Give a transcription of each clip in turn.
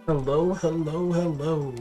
Hello, hello, hello.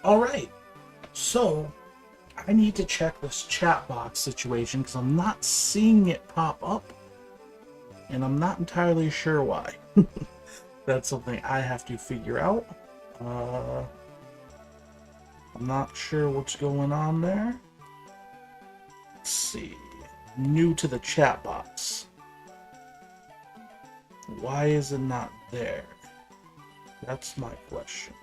All right, so I need to check this chat box situation because I'm not seeing it pop up, and I'm not entirely sure why. That's something I have to figure out. Uh, I'm not sure what's going on there. Let's see. New to the chat box. Why is it not there? That's my question.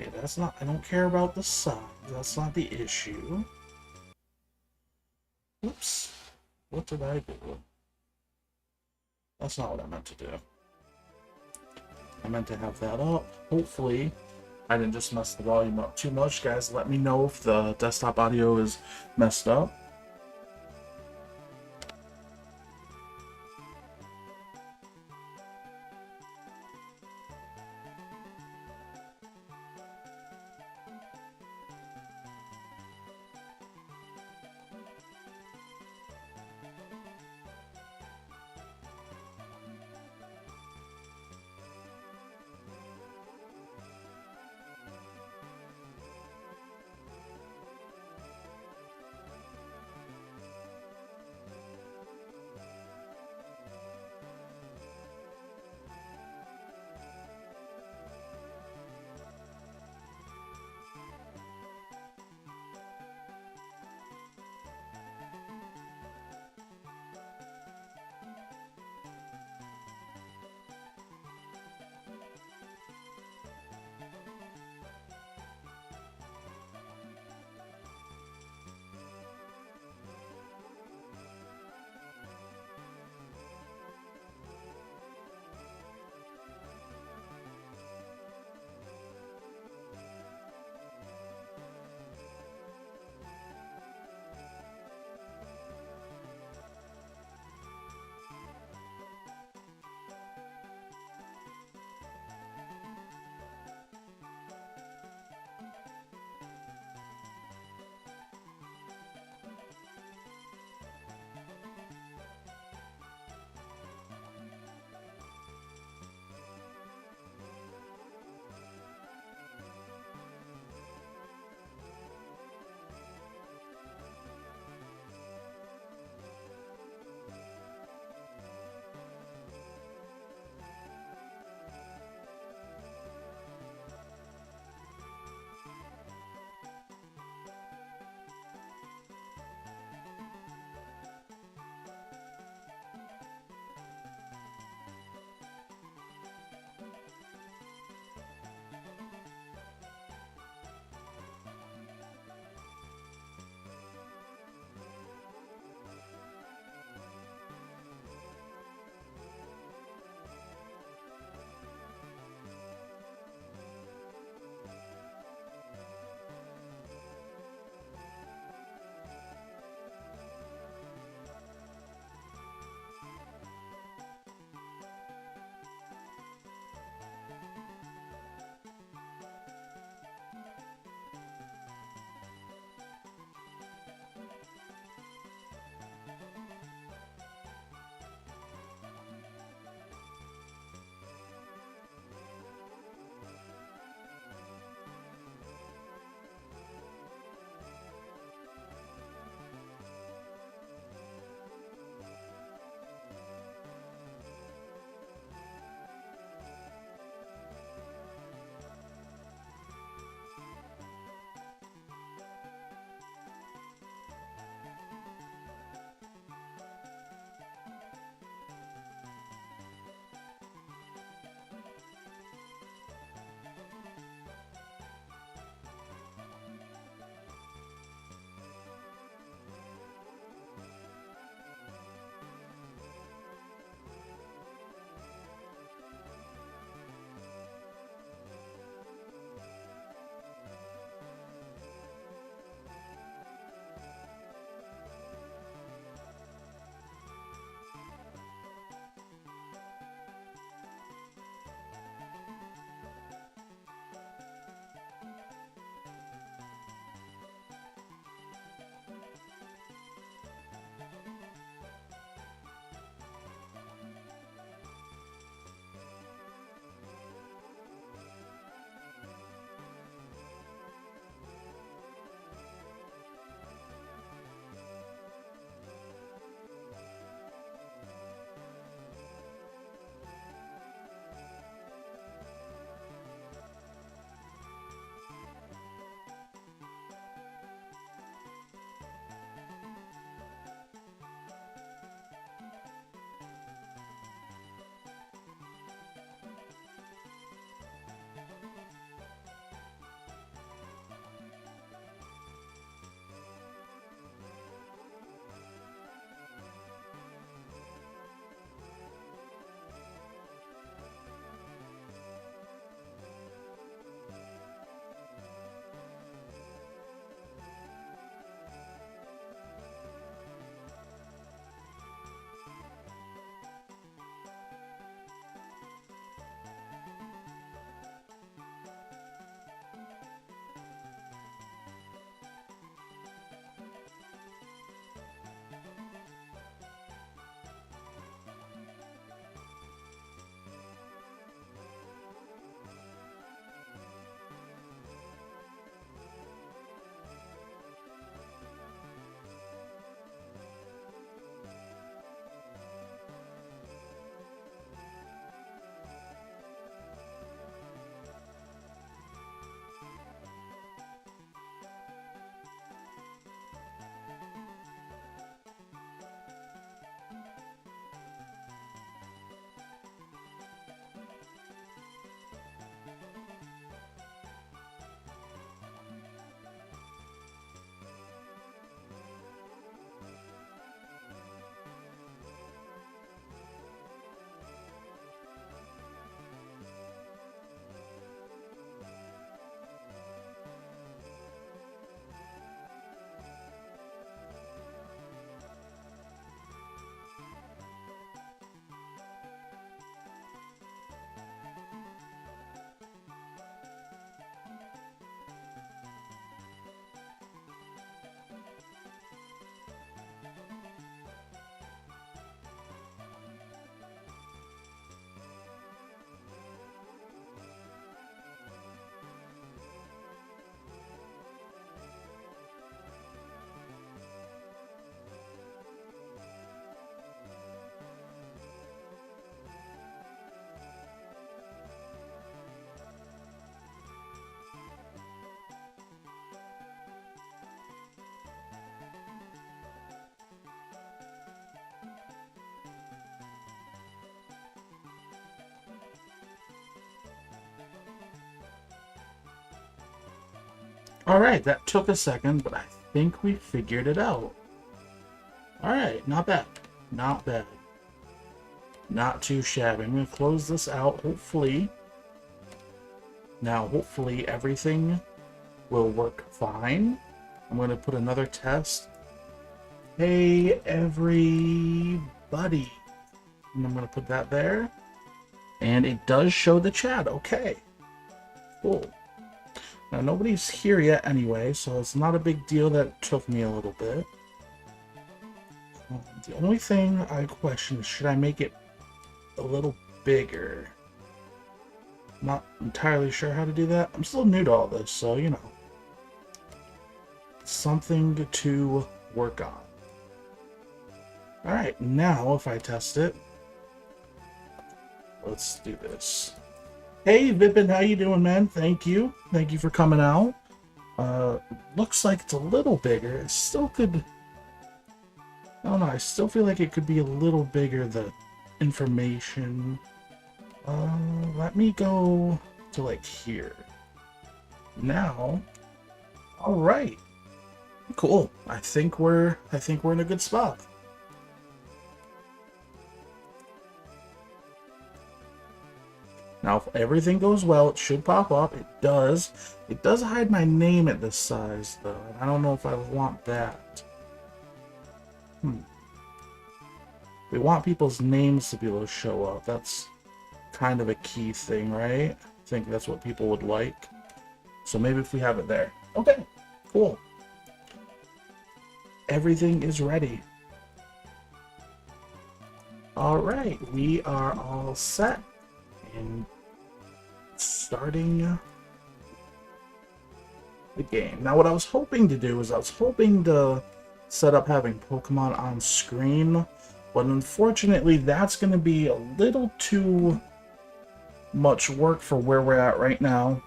Okay, that's not, I don't care about the size. That's not the issue. Oops. What did I do? That's not what I meant to do. I meant to have that up. Hopefully, I didn't just mess the volume up too much. Guys, let me know if the desktop audio is messed up. Alright, that took a second, but I think we figured it out. Alright, not bad. Not bad. Not too shabby. I'm going to close this out, hopefully. Now, hopefully everything will work fine. I'm going to put another test. Hey, everybody. And I'm going to put that there. And it does show the chat. Okay. Cool. Now, nobody's here yet anyway, so it's not a big deal that it took me a little bit. The only thing I question is, should I make it a little bigger? Not entirely sure how to do that. I'm still new to all this, so, you know. Something to work on. Alright, now if I test it, let's do this. Hey, Vipin, how you doing, man? Thank you. Thank you for coming out. Looks like it's a little bigger. It still could... I don't know, I still feel like it could be a little bigger, the information. Let me go to, like, here. Now, alright. Cool. I think we're in a good spot. Now, if everything goes well, it should pop up. It does. It does hide my name at this size, though. I don't know if I want that. We want people's names to be able to show up. That's kind of a key thing, right? I think that's what people would like. So maybe if we have it there. Okay, cool. Everything is ready. Alright, we are all set. And starting the game. Now what I was hoping to do is I was hoping to set up having Pokemon on screen, but unfortunately that's going to be a little too much work for where we're at right now.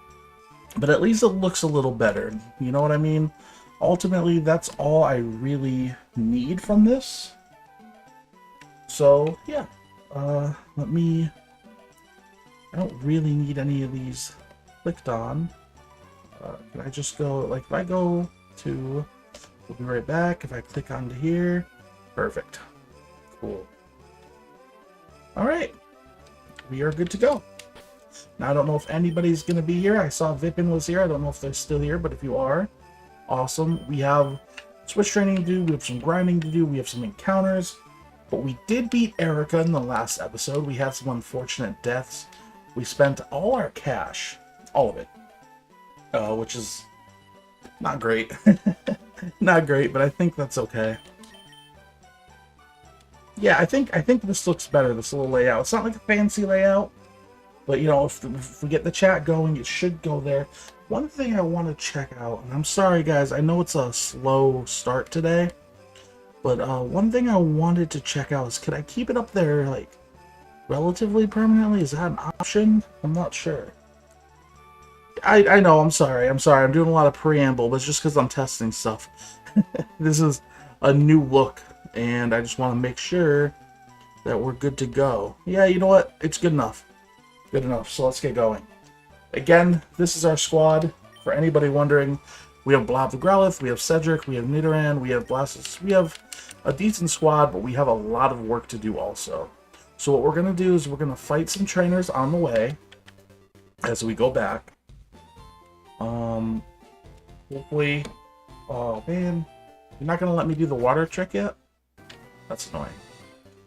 But at least it looks a little better. You know what I mean? Ultimately, that's all I really need from this. So, yeah. Let me... I don't really need any of these clicked on. Can I just go, like, if I go to, we'll be right back. If I click onto here, perfect. Cool. Alright. We are good to go. Now, I don't know if anybody's going to be here. I saw Vipin was here. I don't know if they're still here, but if you are, awesome. We have switch training to do. We have some grinding to do. We have some encounters. But we did beat Erica in the last episode. We had some unfortunate deaths. We spent all our cash, all of it, which is not great. Not great, but I think that's okay. Yeah, I think this looks better, this little layout. It's not like a fancy layout, but you know, if we get the chat going, it should go there. One thing I want to check out, and I'm sorry guys, I know it's a slow start today, but one thing I wanted to check out is, could I keep it up there, like, relatively permanently? Is that an option? I'm not sure. I know, I'm sorry. I'm doing a lot of preamble, but it's just because I'm testing stuff. This is a new look, and I just want to make sure that we're good to go. Yeah, you know what? It's good enough. Good enough, so let's get going. Again, this is our squad. For anybody wondering, we have Blob the Growlithe, we have Cedric, we have Nidoran, we have Blastoise. We have a decent squad, but we have a lot of work to do also. So what we're going to do is we're going to fight some trainers on the way as we go back. Hopefully... Oh, man. You're not going to let me do the water trick yet? That's annoying.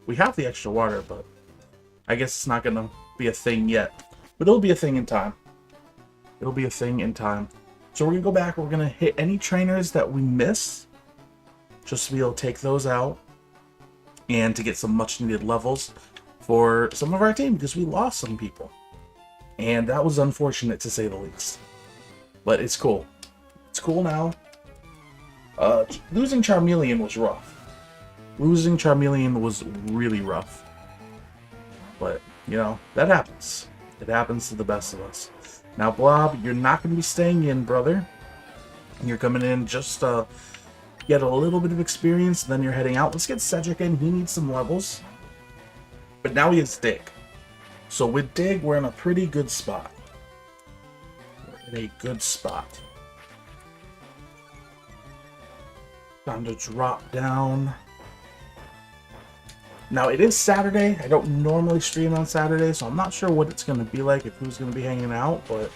We have the extra water, but I guess it's not going to be a thing yet. But it'll be a thing in time. It'll be a thing in time. So we're going to go back. We're going to hit any trainers that we miss, just to be able to take those out and to get some much needed levels for some of our team, because we lost some people. And that was unfortunate, to say the least. But it's cool. It's cool now. Losing Charmeleon was rough. Losing Charmeleon was really rough. But, you know, that happens. It happens to the best of us. Now, Blob, you're not going to be staying in, brother. You're coming in just to get a little bit of experience, then you're heading out. Let's get Cedric in. He needs some levels. But now he has Dig. So with Dig, we're in a pretty good spot. We're in a good spot. Time to drop down. Now, it is Saturday. I don't normally stream on Saturday, so I'm not sure what it's going to be like, if who's going to be hanging out, but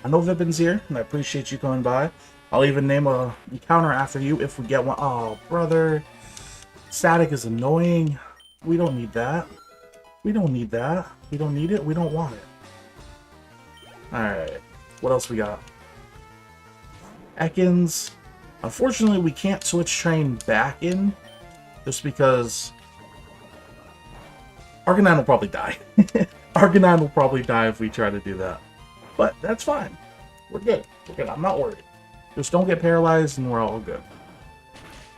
I know Vipin's here, and I appreciate you coming by. I'll even name a encounter after you if we get one. Oh, brother. Static is annoying. We don't need that. We don't need that. We don't need it. We don't want it. Alright. What else we got? Ekans. Unfortunately, we can't switch train back in, just because Arcanine will probably die. Arcanine will probably die if we try to do that. But that's fine. We're good. We're good. I'm not worried. Just don't get paralyzed and we're all good.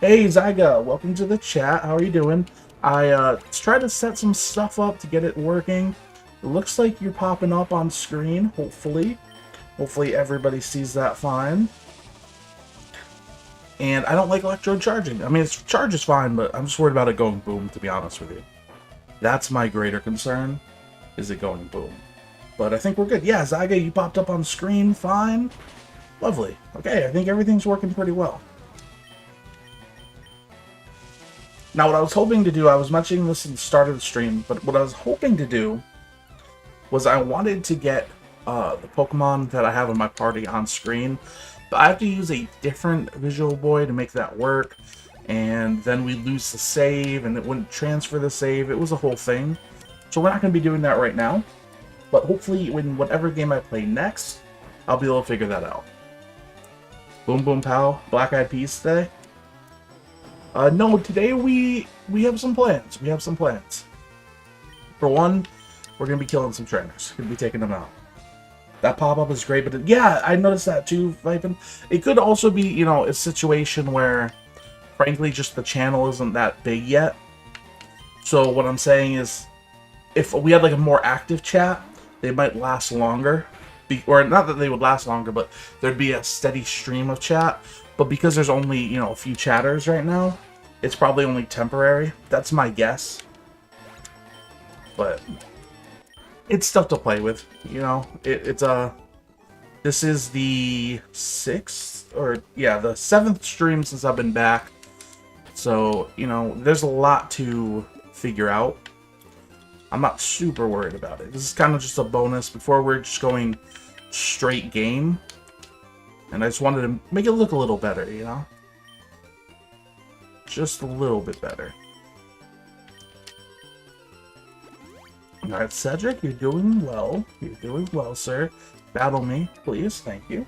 Hey, Zyga. Welcome to the chat. How are you doing? I tried to set some stuff up to get it working. It looks like you're popping up on screen, hopefully. Hopefully everybody sees that fine. And I don't like electrode charging. I mean, its charge is fine, but I'm just worried about it going boom, to be honest with you. That's my greater concern, is it going boom. But I think we're good. Yeah, Zyga, you popped up on screen, fine. Lovely. Okay, I think everything's working pretty well. Now, what I was hoping to do, I was mentioning this at the start of the stream, but what I was hoping to do was I wanted to get the Pokemon that I have in my party on screen, but I have to use a different Visual Boy to make that work, and then we lose the save, and it wouldn't transfer the save. It was a whole thing. So we're not going to be doing that right now, but hopefully in whatever game I play next, I'll be able to figure that out. Boom Boom Pow, Black Eyed Peas today? No, today we have some plans. We have some plans. For one, we're going to be killing some trainers. Going to be taking them out. That pop-up is great, but yeah, I noticed that too, Vipin. It could also be, you know, a situation where, frankly, just the channel isn't that big yet. So what I'm saying is, if we had like a more active chat, they might last longer. Or not that they would last longer, but there'd be a steady stream of chat. But because there's only, you know, a few chatters right now, it's probably only temporary. That's my guess. But it's stuff to play with, you know. This is the 6th, or yeah, the 7th stream since I've been back. So, you know, there's a lot to figure out. I'm not super worried about it. This is kind of just a bonus before we're just going straight game. And I just wanted to make it look a little better, you know? Just a little bit better. Alright, Cedric, you're doing well. You're doing well, sir. Battle me, please. Thank you.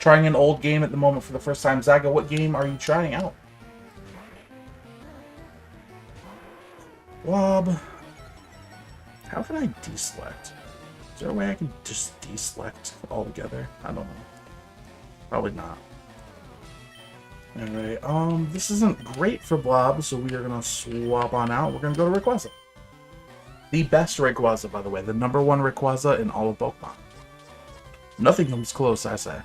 Trying an old game at the moment for the first time. Zaga, what game are you trying out? Wob. How can I deselect? Is there a way I can just deselect altogether? I don't know. Probably not. Alright, this isn't great for Blob, so we are gonna swap on out. We're gonna go to Rayquaza. The best Rayquaza, by the way. The #1 Rayquaza in all of Pokemon. Nothing comes close, I say.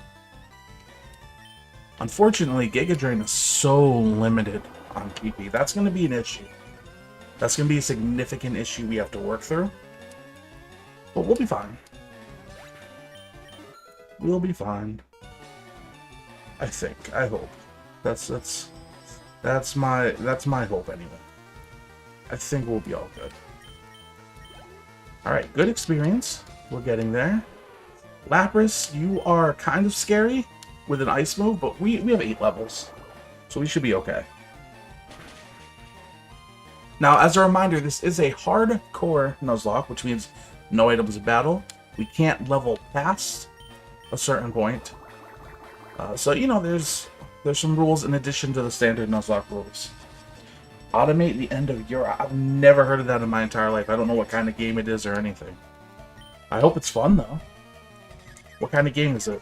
Unfortunately, Giga Drain is so limited on PP. That's gonna be an issue. That's going to be a significant issue we have to work through. But we'll be fine. We'll be fine. I think. I hope. That's my hope anyway. I think we'll be all good. Alright, good experience. We're getting there. Lapras, you are kind of scary with an ice move, but we have 8 levels. So we should be okay. Now, as a reminder, this is a hardcore Nuzlocke, which means no items in battle. We can't level past a certain point. So, you know, there's some rules in addition to the standard Nuzlocke rules. Automate the end of your... I've never heard of that in my entire life. I don't know what kind of game it is or anything. I hope it's fun, though. What kind of game is it?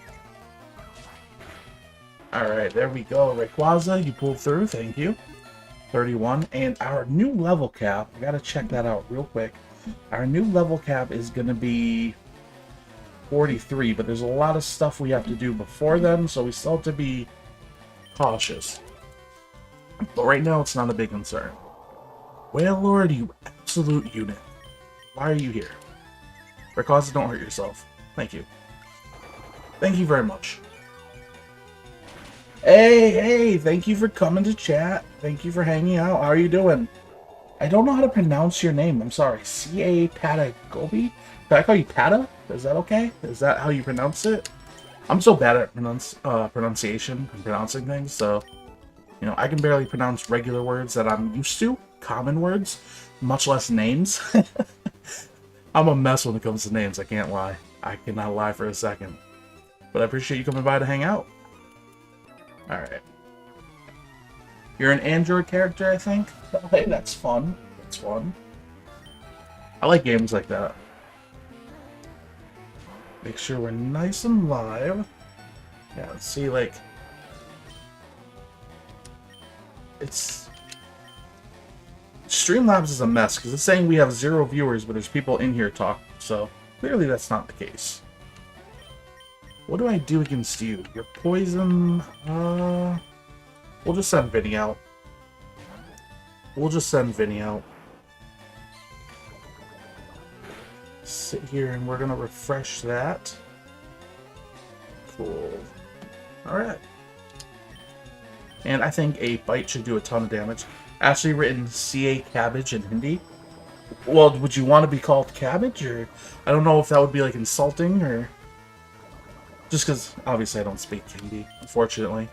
Alright, there we go. Rayquaza, you pulled through. Thank you. 31, and our new level cap, I gotta check that out real quick. Our new level cap is gonna be 43, but there's a lot of stuff we have to do before then, so we still have to be cautious. But right now, it's not a big concern. Well, Lord, you absolute unit. Why are you here? Rayquaza, don't hurt yourself. Thank you. Thank you very much. Hey, thank you for coming to chat. Thank you for hanging out. How are you doing? I don't know how to pronounce your name. I'm sorry. C.A. Patagobi? Can I call you Pata? Is that okay? Is that how you pronounce it? I'm so bad at pronunciation and pronouncing things, so, you know, I can barely pronounce regular words that I'm used to, common words, much less names. I'm a mess when it comes to names, I can't lie. I cannot lie for a second. But I appreciate you coming by to hang out. Alright. You're an Android character, I think? Hey, that's fun. That's fun. I like games like that. Make sure we're nice and live. Yeah, let's see, like... It's... Streamlabs is a mess, because it's saying we have 0 viewers, but there's people in here talking, so clearly that's not the case. What do I do against you? You're poison... We'll just send Vinny out. We'll just send Vinny out. Sit here and we're gonna refresh that. Cool. Alright. And I think a bite should do a ton of damage. Actually written C.A. Cabbage in Hindi. Well, would you want to be called Cabbage? Or I don't know if that would be like insulting or... Just because obviously I don't speak Hindi, unfortunately.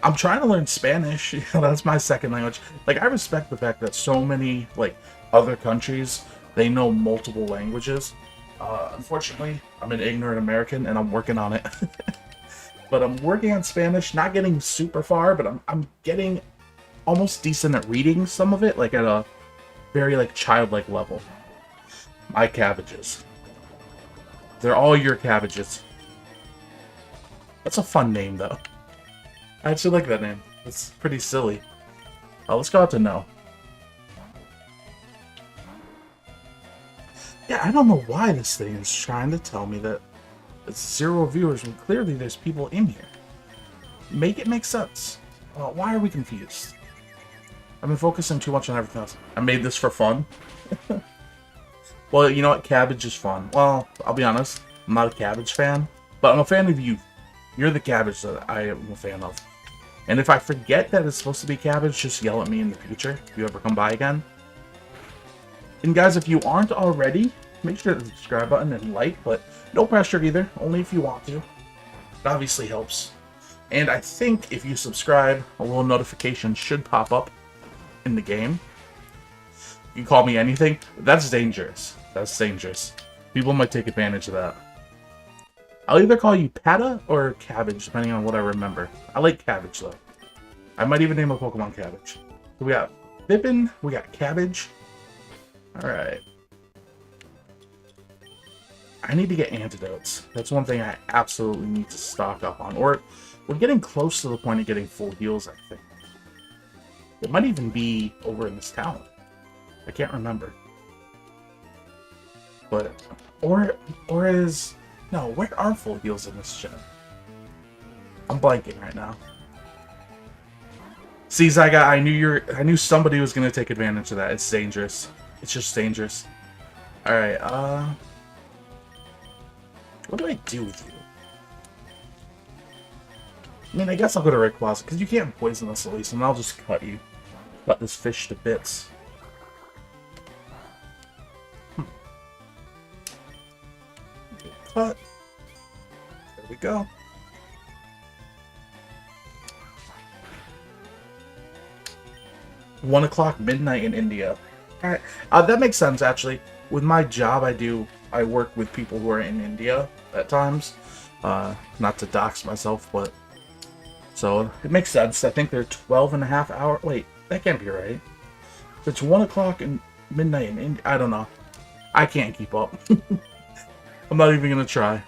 I'm trying to learn Spanish. That's my second language. Like, I respect the fact that so many, like, other countries, they know multiple languages. Unfortunately, I'm an ignorant American, and I'm working on it. But I'm working on Spanish, not getting super far, but I'm getting almost decent at reading some of it, like, at a very, like, childlike level. My cabbages. They're all your cabbages. That's a fun name, though. I actually like that name. It's pretty silly. Let's go out to no. Yeah, I don't know why this thing is trying to tell me that it's 0 viewers when clearly there's people in here. Make it make sense. Why are we confused? I've been focusing too much on everything else. I made this for fun. Well, you know what? Cabbage is fun. Well, I'll be honest. I'm not a cabbage fan, but I'm a fan of you. You're the cabbage that I am a fan of. And if I forget that it's supposed to be cabbage, just yell at me in the future if you ever come by again. And guys, if you aren't already, make sure to hit the subscribe button and like, but no pressure either, only if you want to. It obviously helps. And I think if you subscribe, a little notification should pop up in the game. You can call me anything. That's dangerous. That's dangerous. People might take advantage of that. I'll either call you Pata or Cabbage, depending on what I remember. I like Cabbage, though. I might even name a Pokemon Cabbage. So we got Pippin, we got Cabbage. Alright. I need to get antidotes. That's one thing I absolutely need to stock up on. Or we're getting close to the point of getting full heals, I think. It might even be over in this town. I can't remember. But, or is... No, where are full heals in this gen? I'm blanking right now. See, Zyga, I knew somebody was gonna take advantage of that. It's dangerous. It's just dangerous. Alright, what do I do with you? I mean, I guess I'll go to Rayquaza, because you can't poison us at least, and I'll just cut you. Cut this fish to bits. Cut. There we go. One o'clock midnight in India. Alright, that makes sense actually. With my job, I work with people who are in India at times. Not to dox myself, but so it makes sense. I think they're 12.5 hours. Wait, that can't be right. It's 1 o'clock in midnight in India. I don't know. I can't keep up. I'm not even gonna try.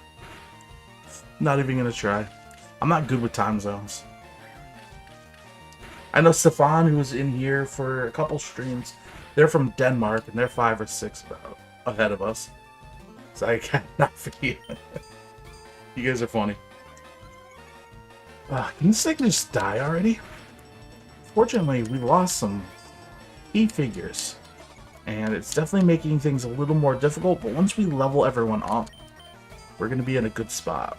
Not even gonna try. I'm not good with time zones. I know Stefan, who was in here for a couple streams, they're from Denmark, and they're 5 or 6 ahead of us. So I cannot forget. You guys are funny. Can this thing just die already? Fortunately, we lost some key figures. And it's definitely making things a little more difficult, but once we level everyone up, we're going to be in a good spot.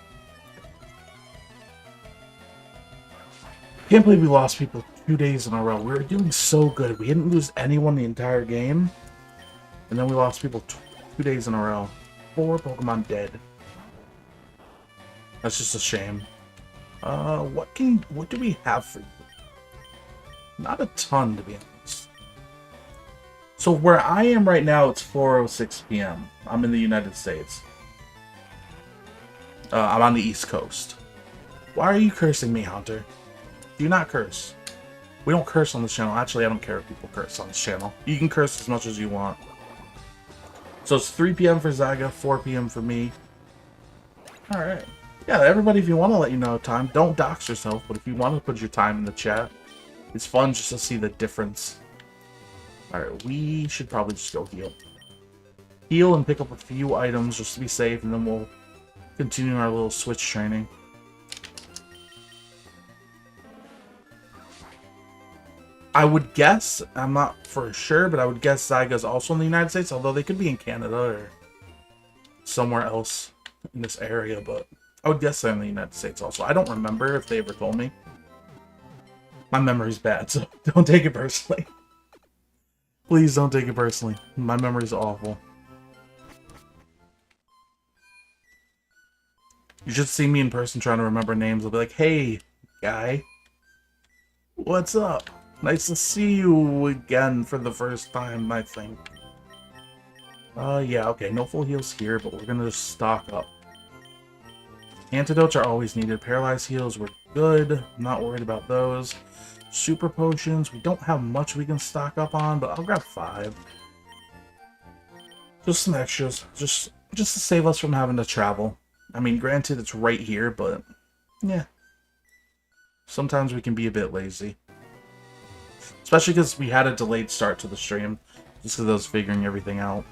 Can't believe we lost people 2 days in a row. We were doing so good. We didn't lose anyone the entire game. And then we lost people 2 days in a row. 4 Pokemon dead. That's just a shame. What do we have for you? Not a ton, to be honest. So where I am right now, it's 4:06 p.m. I'm in the United States. I'm on the East Coast. Why are you cursing me, Hunter? Do not curse. We don't curse on this channel. Actually, I don't care if people curse on this channel. You can curse as much as you want. So it's 3 p.m. for Zyga, 4 p.m. for me. Alright. Yeah, everybody, if you want to let you know time, don't dox yourself, but if you want to put your time in the chat, it's fun just to see the difference. Alright, we should probably just go heal. Heal and pick up a few items just to be safe, and then we'll continue our little switch training. I would guess, I'm not for sure, but I would guess Zyga's also in the United States, although they could be in Canada or somewhere else in this area, but I would guess they're in the United States also. I don't remember if they ever told me. My memory's bad, so don't take it personally. Please don't take it personally. My memory's awful. You should see me in person trying to remember names. I'll be like, hey, guy. What's up? Nice to see you again for the first time, I think. Yeah, okay, no full heals here, but we're gonna just stock up. Antidotes are always needed. Paralyzed heals were good. Not worried about those. Super potions, we don't have much we can stock up on, but I'll grab 5. Just some extras, just to save us from having to travel. I mean, granted, it's right here, but yeah. Sometimes we can be a bit lazy. Especially because we had a delayed start to the stream, just because I was figuring everything out.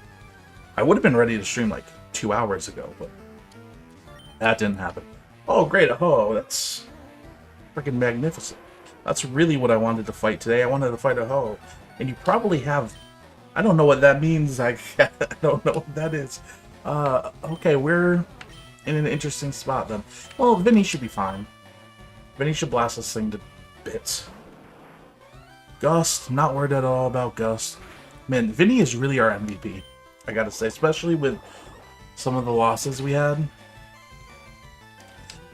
I would have been ready to stream like 2 hours ago, but that didn't happen. Oh, great. Oh, that's freaking magnificent. That's really what I wanted to fight today. I wanted to fight a Ho. And you probably have... I don't know what that means. I don't know what that is. Okay, we're in an interesting spot then. Well, Vinny should be fine. Vinny should blast this thing to bits. Gust, not worried at all about Gust. Man, Vinny is really our MVP, I gotta say. Especially with some of the losses we had.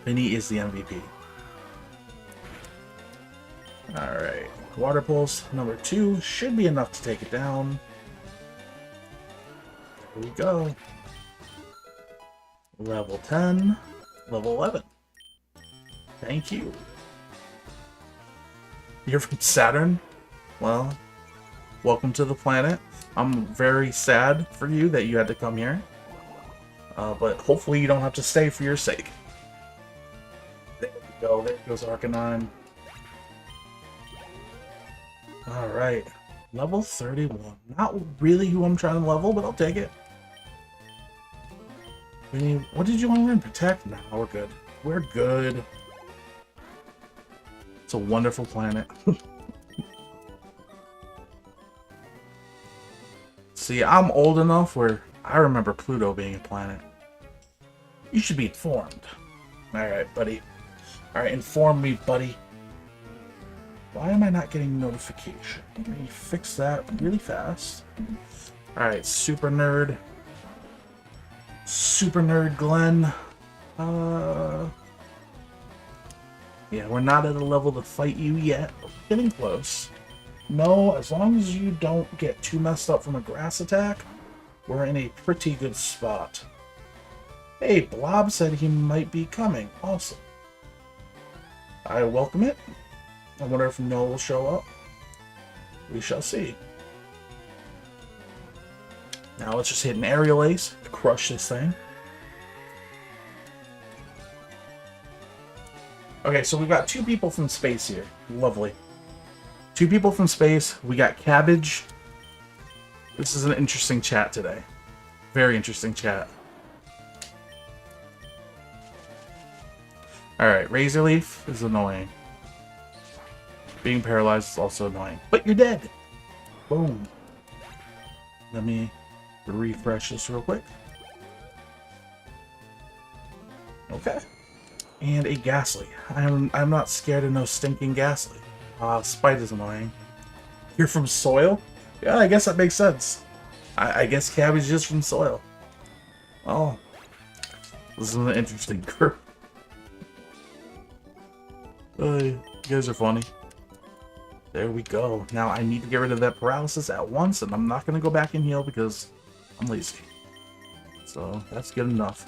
Vinny is the MVP. Alright, Water Pulse number 2 should be enough to take it down. Here we go. Level 10, level 11. Thank you. You're from Saturn? Well, welcome to the planet. I'm very sad for you that you had to come here. But hopefully you don't have to stay for your sake. There we go, there goes Arcanine. Alright, level 31. Not really who I'm trying to level, but I'll take it. What did you want to learn? Protect? Nah, we're good. We're good. It's a wonderful planet. See, I'm old enough where I remember Pluto being a planet. You should be informed. Alright, buddy. Alright, inform me, buddy. Why am I not getting notification? Let me fix that really fast. Alright, Super Nerd. Super Nerd Glenn. Yeah, we're not at a level to fight you yet, but we're getting close. No, as long as you don't get too messed up from a grass attack, we're in a pretty good spot. Hey, Blob said he might be coming. Awesome. I welcome it. I wonder if Noah will show up. We shall see. Now let's just hit an aerial ace to crush this thing. Okay, so we've got 2 people from space here. Lovely. 2 people from space. We got Cabbage. This is an interesting chat today. Very interesting chat. Alright, Razor Leaf is annoying. Being paralyzed is also annoying. But you're dead! Boom. Let me refresh this real quick. Okay. And a Ghastly. I'm not scared of no stinking Ghastly. Spite is annoying. You're from soil? Yeah, I guess that makes sense. I guess cabbage is from soil. Oh, this is an interesting group. You guys are funny. There we go. Now I need to get rid of that paralysis at once, and I'm not going to go back and heal because I'm lazy. So that's good enough.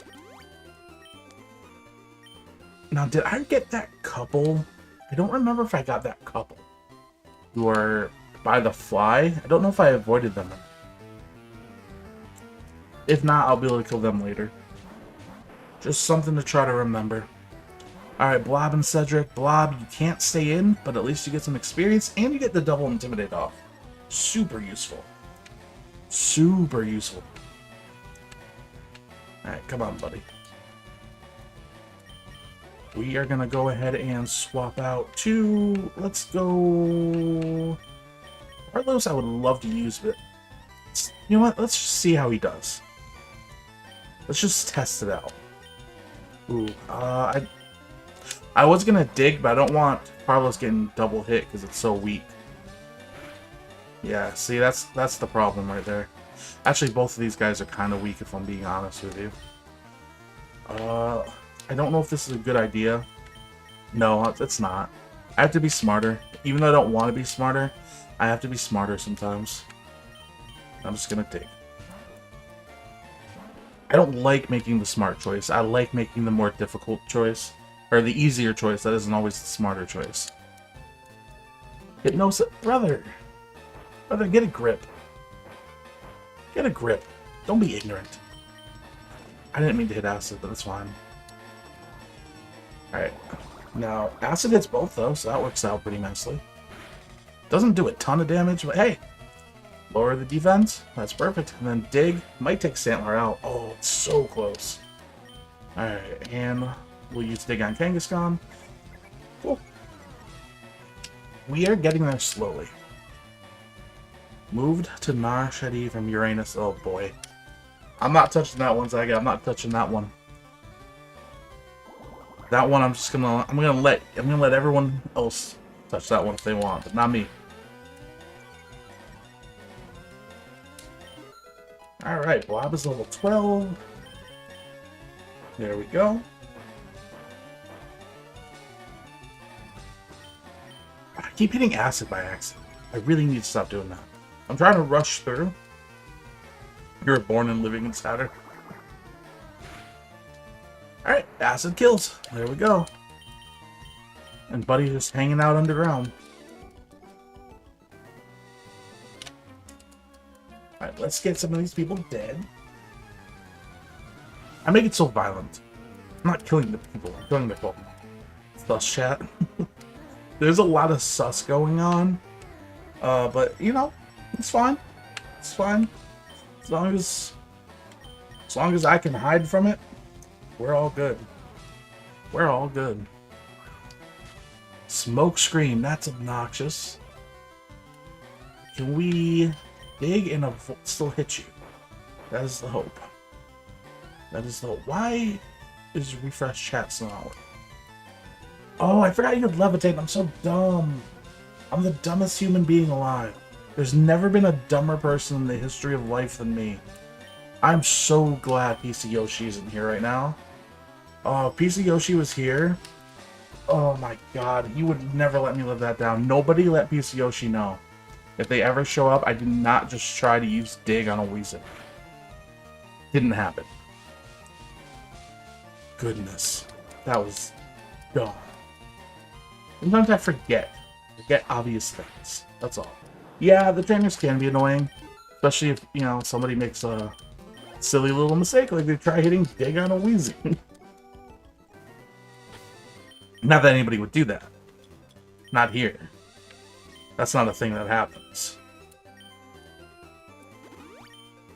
Now, did I get that couple? I don't remember if I got that couple. Who are by the fly? I don't know if I avoided them. If not, I'll be able to kill them later. Just something to try to remember. Alright, Blob and Cedric. Blob, you can't stay in, but at least you get some experience, and you get the double Intimidate off. Super useful. Super useful. Alright, come on, buddy. We are going to go ahead and swap out to... Let's go... Carlos, I would love to use, but... You know what? Let's just see how he does. Let's just test it out. Ooh, I was gonna dig, but I don't want Carlos getting double hit because it's so weak. Yeah, see, that's the problem right there. Actually, both of these guys are kind of weak, if I'm being honest with you. I don't know if this is a good idea. No, it's not. I have to be smarter. Even though I don't want to be smarter, I have to be smarter sometimes. I'm just gonna dig. I don't like making the smart choice. I like making the more difficult choice. Or the easier choice. That isn't always the smarter choice. Hypnosis. Brother, get a grip. Get a grip. Don't be ignorant. I didn't mean to hit acid, but that's fine. Alright. Now, acid hits both, though, so that works out pretty nicely. Doesn't do a ton of damage, but hey. Lower the defense. That's perfect. And then dig. Might take Santler out. Oh, it's so close. Alright, and we'll use dig on Kangaskhan. Cool. We are getting there slowly. Moved to Narshadi from Uranus. Oh boy. I'm not touching that one, Zaga. I'm not touching that one. That one I'm gonna let everyone else touch that one if they want, but not me. Alright, Blob is level 12. There we go. I keep hitting acid by accident. I really need to stop doing that. I'm trying to rush through. You're born and living inside her. Alright, acid kills. There we go. And Buddy's just hanging out underground. Alright, let's get some of these people dead. I make it so violent. I'm not killing the people, I'm killing the Pokemon. Sus chat. There's a lot of sus going on. But, you know, it's fine. It's fine. As long as I can hide from it, we're all good. We're all good. Smoke screen, that's obnoxious. Can we dig and still hit you? That is the hope. That is the hope. Why is refresh chat still not working? Oh, I forgot you could levitate. I'm so dumb. I'm the dumbest human being alive. There's never been a dumber person in the history of life than me. I'm so glad PC Yoshi isn't here right now. Oh, if PC Yoshi was here, oh my god, he would never let me live that down. Nobody let PC Yoshi know. If they ever show up, I do not just try to use dig on a Weezing. Didn't happen. Goodness. That was dumb. Sometimes I forget obvious things. That's all. Yeah, the trainers can be annoying. Especially if, you know, somebody makes a silly little mistake, like they try hitting dig on a Weezing. Not that anybody would do that. Not here. That's not a thing that happens.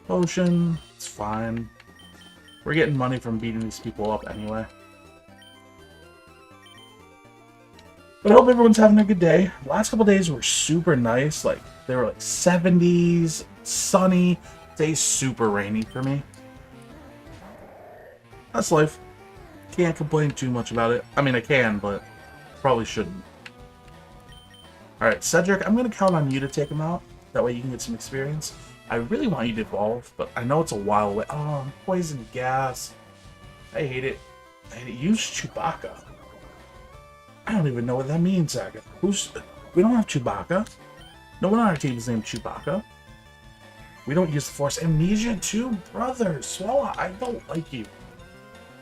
Potion. It's fine. We're getting money from beating these people up anyway. But I hope everyone's having a good day. The last couple days were super nice. Like, they were like 70s, sunny. Today's super rainy for me. That's life. Can't complain too much about it. I mean, I can, but probably shouldn't. Alright, Cedric, I'm going to count on you to take him out. That way you can get some experience. I really want you to evolve, but I know it's a while away. Oh, poison gas. I hate it. I hate it. Use Chewbacca. I don't even know what that means, Saga. We don't have Chewbacca. No one on our team is named Chewbacca. We don't use the Force. Amnesia too? Brother, Swallow, I don't like you.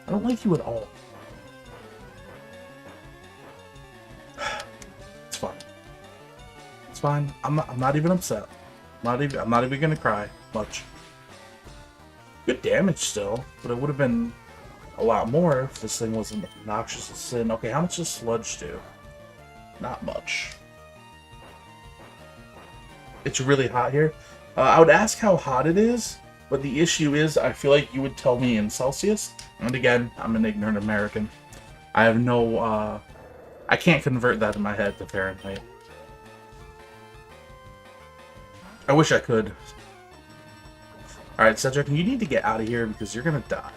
I don't like you at all. It's fine. It's fine. I'm not even upset. I'm not even gonna cry much. Good damage still, but it would have been a lot more if this thing wasn't obnoxious as sin. Okay, how much does Sludge do? Not much. It's really hot here. I would ask how hot it is, but the issue is I feel like you would tell me in Celsius. And again, I'm an ignorant American. I have no, I can't convert that in my head to Fahrenheit. I wish I could. Alright, Cedric, you need to get out of here because you're gonna die.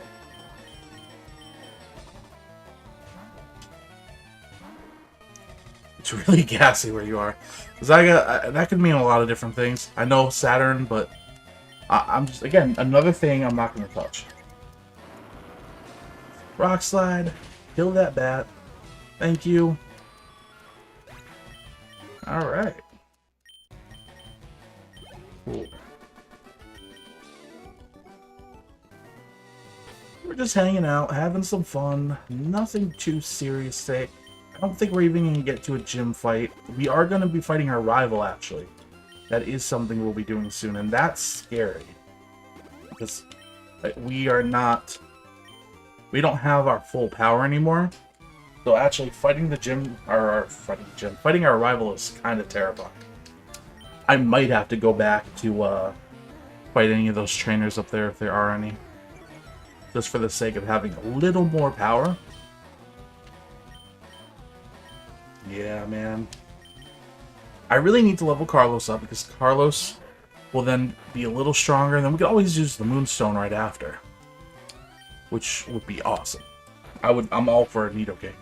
It's really gassy where you are. Zyga, that could mean a lot of different things. I know Saturn, but I'm just, again, another thing I'm not going to touch. Rock Slide. Kill that bat. Thank you. Alright. Cool. We're just hanging out, having some fun. Nothing too serious today. I don't think we're even going to get to a gym fight. We are going to be fighting our rival, actually. That is something we'll be doing soon, and that's scary. Because we don't have our full power anymore. So actually fighting our rival is kind of terrifying. I might have to go back to fight any of those trainers up there if there are any. Just for the sake of having a little more power. Yeah, man. I really need to level Carlos up because Carlos will then be a little stronger, and then we can always use the Moonstone right after, which would be awesome. I'm all for a Nidoking.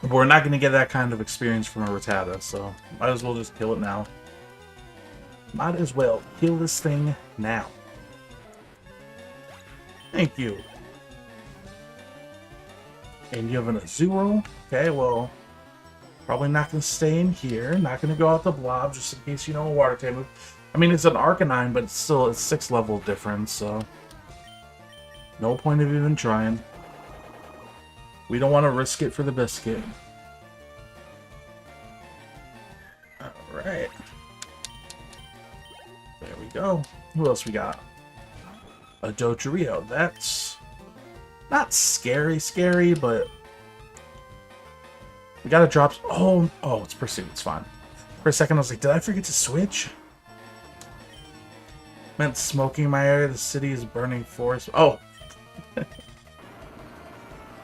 But we're not going to get that kind of experience from a Rattata, so might as well just kill it now. Might as well kill this thing now. Thank you. And you have an Azuro. Okay, well, probably not going to stay in here. Not going to go out the blob, just in case you know a water type move. I mean, it's an Arcanine, but it's still a 6 level difference, so no point of even trying. We don't want to risk it for the biscuit. Alright. There we go. Who else we got? A Dodrio. That's not scary, but we gotta drop. Oh, it's Pursuit. It's fine. For a second, I was like, did I forget to switch? Meant smoking my area. The city is burning forest. Oh.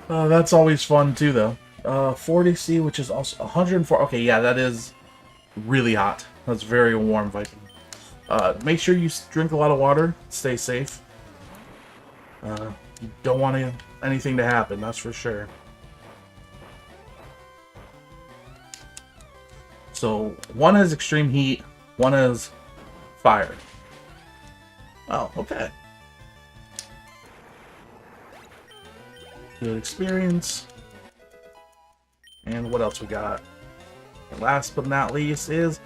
That's always fun too, though. 40C, which is also 104. Okay, yeah, that is really hot. That's very warm, Viking. Make sure you drink a lot of water. Stay safe. You don't want anything to happen, that's for sure. So, one has extreme heat, one has fire. Oh, okay. Good experience. And what else we got? And last but not least is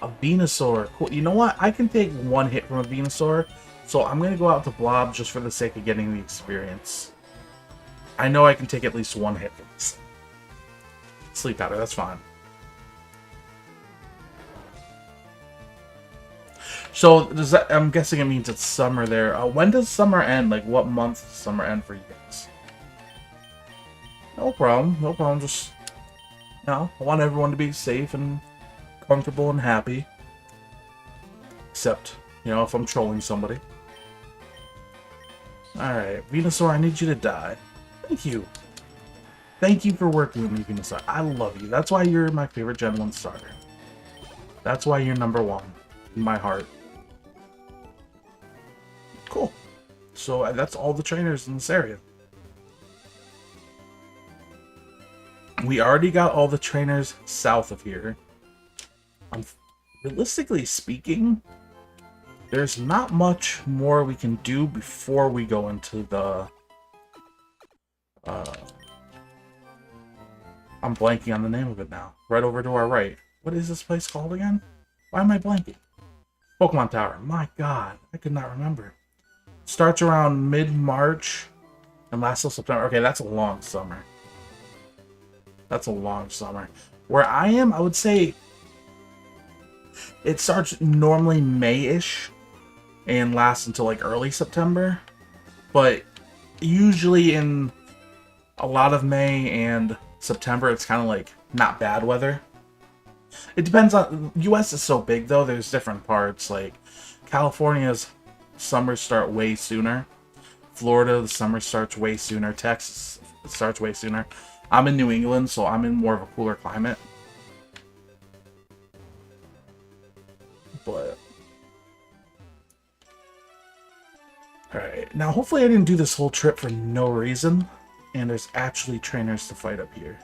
a Venusaur. Cool. You know what? I can take one hit from a Venusaur, so I'm going to go out to Blob just for the sake of getting the experience. I know I can take at least one hit from this. Sleep Powder, that's fine. So, does that, I'm guessing it means it's summer there. When does summer end? Like, what month does summer end for you guys? No problem, no problem. Just, I want everyone to be safe and comfortable and happy. Except, if I'm trolling somebody. Alright, Venusaur, I need you to die. Thank you. Thank you for working with me, Venusaur. I love you. That's why you're my favorite Gen 1 starter. That's why you're #1 in my heart. Cool. So that's all the trainers in this area. We already got all the trainers south of here. Realistically speaking, there's not much more we can do before we go into the... I'm blanking on the name of it now. Right over to our right. What is this place called again? Why am I blanking? Pokemon Tower. My god, I could not remember. Starts around mid-March and lasts till September. Okay, that's a long summer. That's a long summer. Where I am, I would say it starts normally May-ish and lasts until like early September. But usually in a lot of May and September, it's kind of like not bad weather. It depends on... US is so big though, there's different parts. Like California's summers start way sooner. Florida, the summer starts way sooner. Texas starts way sooner. I'm in New England, so I'm in more of a cooler climate. But... Alright, now hopefully I didn't do this whole trip for no reason. And there's actually trainers to fight up here.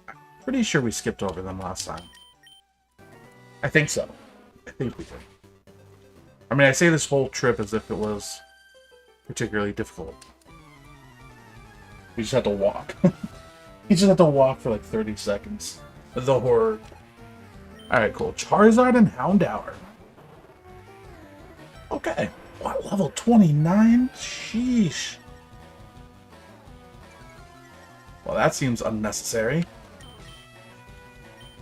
I'm pretty sure we skipped over them last time. I think so. I think we did. I mean, I say this whole trip as if it was particularly difficult. We just had to walk. We just had to walk for like 30 seconds. The horror. Alright, cool. Charizard and Houndour. Okay. What, level 29? Sheesh. Well, that seems unnecessary.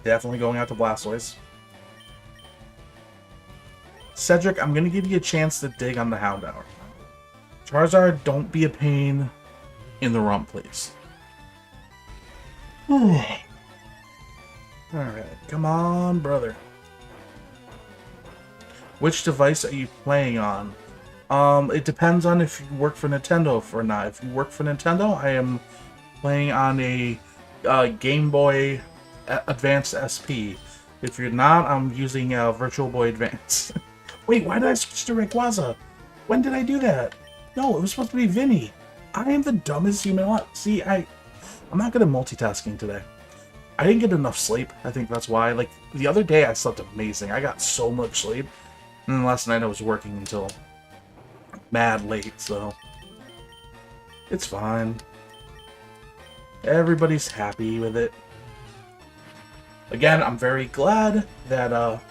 Definitely going out to Blastoise. Cedric, I'm going to give you a chance to dig on the Houndour. Charizard, don't be a pain in the rump, please. Alright, come on, brother. Which device are you playing on? It depends on if you work for Nintendo or not. If you work for Nintendo, I am playing on a Game Boy Advance SP. If you're not, I'm using a Virtual Boy Advance. Wait, why did I switch to Rayquaza? When did I do that? No, it was supposed to be Vinny. I am the dumbest human alive. See, I'm not good at multitasking today. I didn't get enough sleep. I think that's why. Like, the other day I slept amazing. I got so much sleep. And then last night I was working until mad late, so... It's fine. Everybody's happy with it. Again, I'm very glad that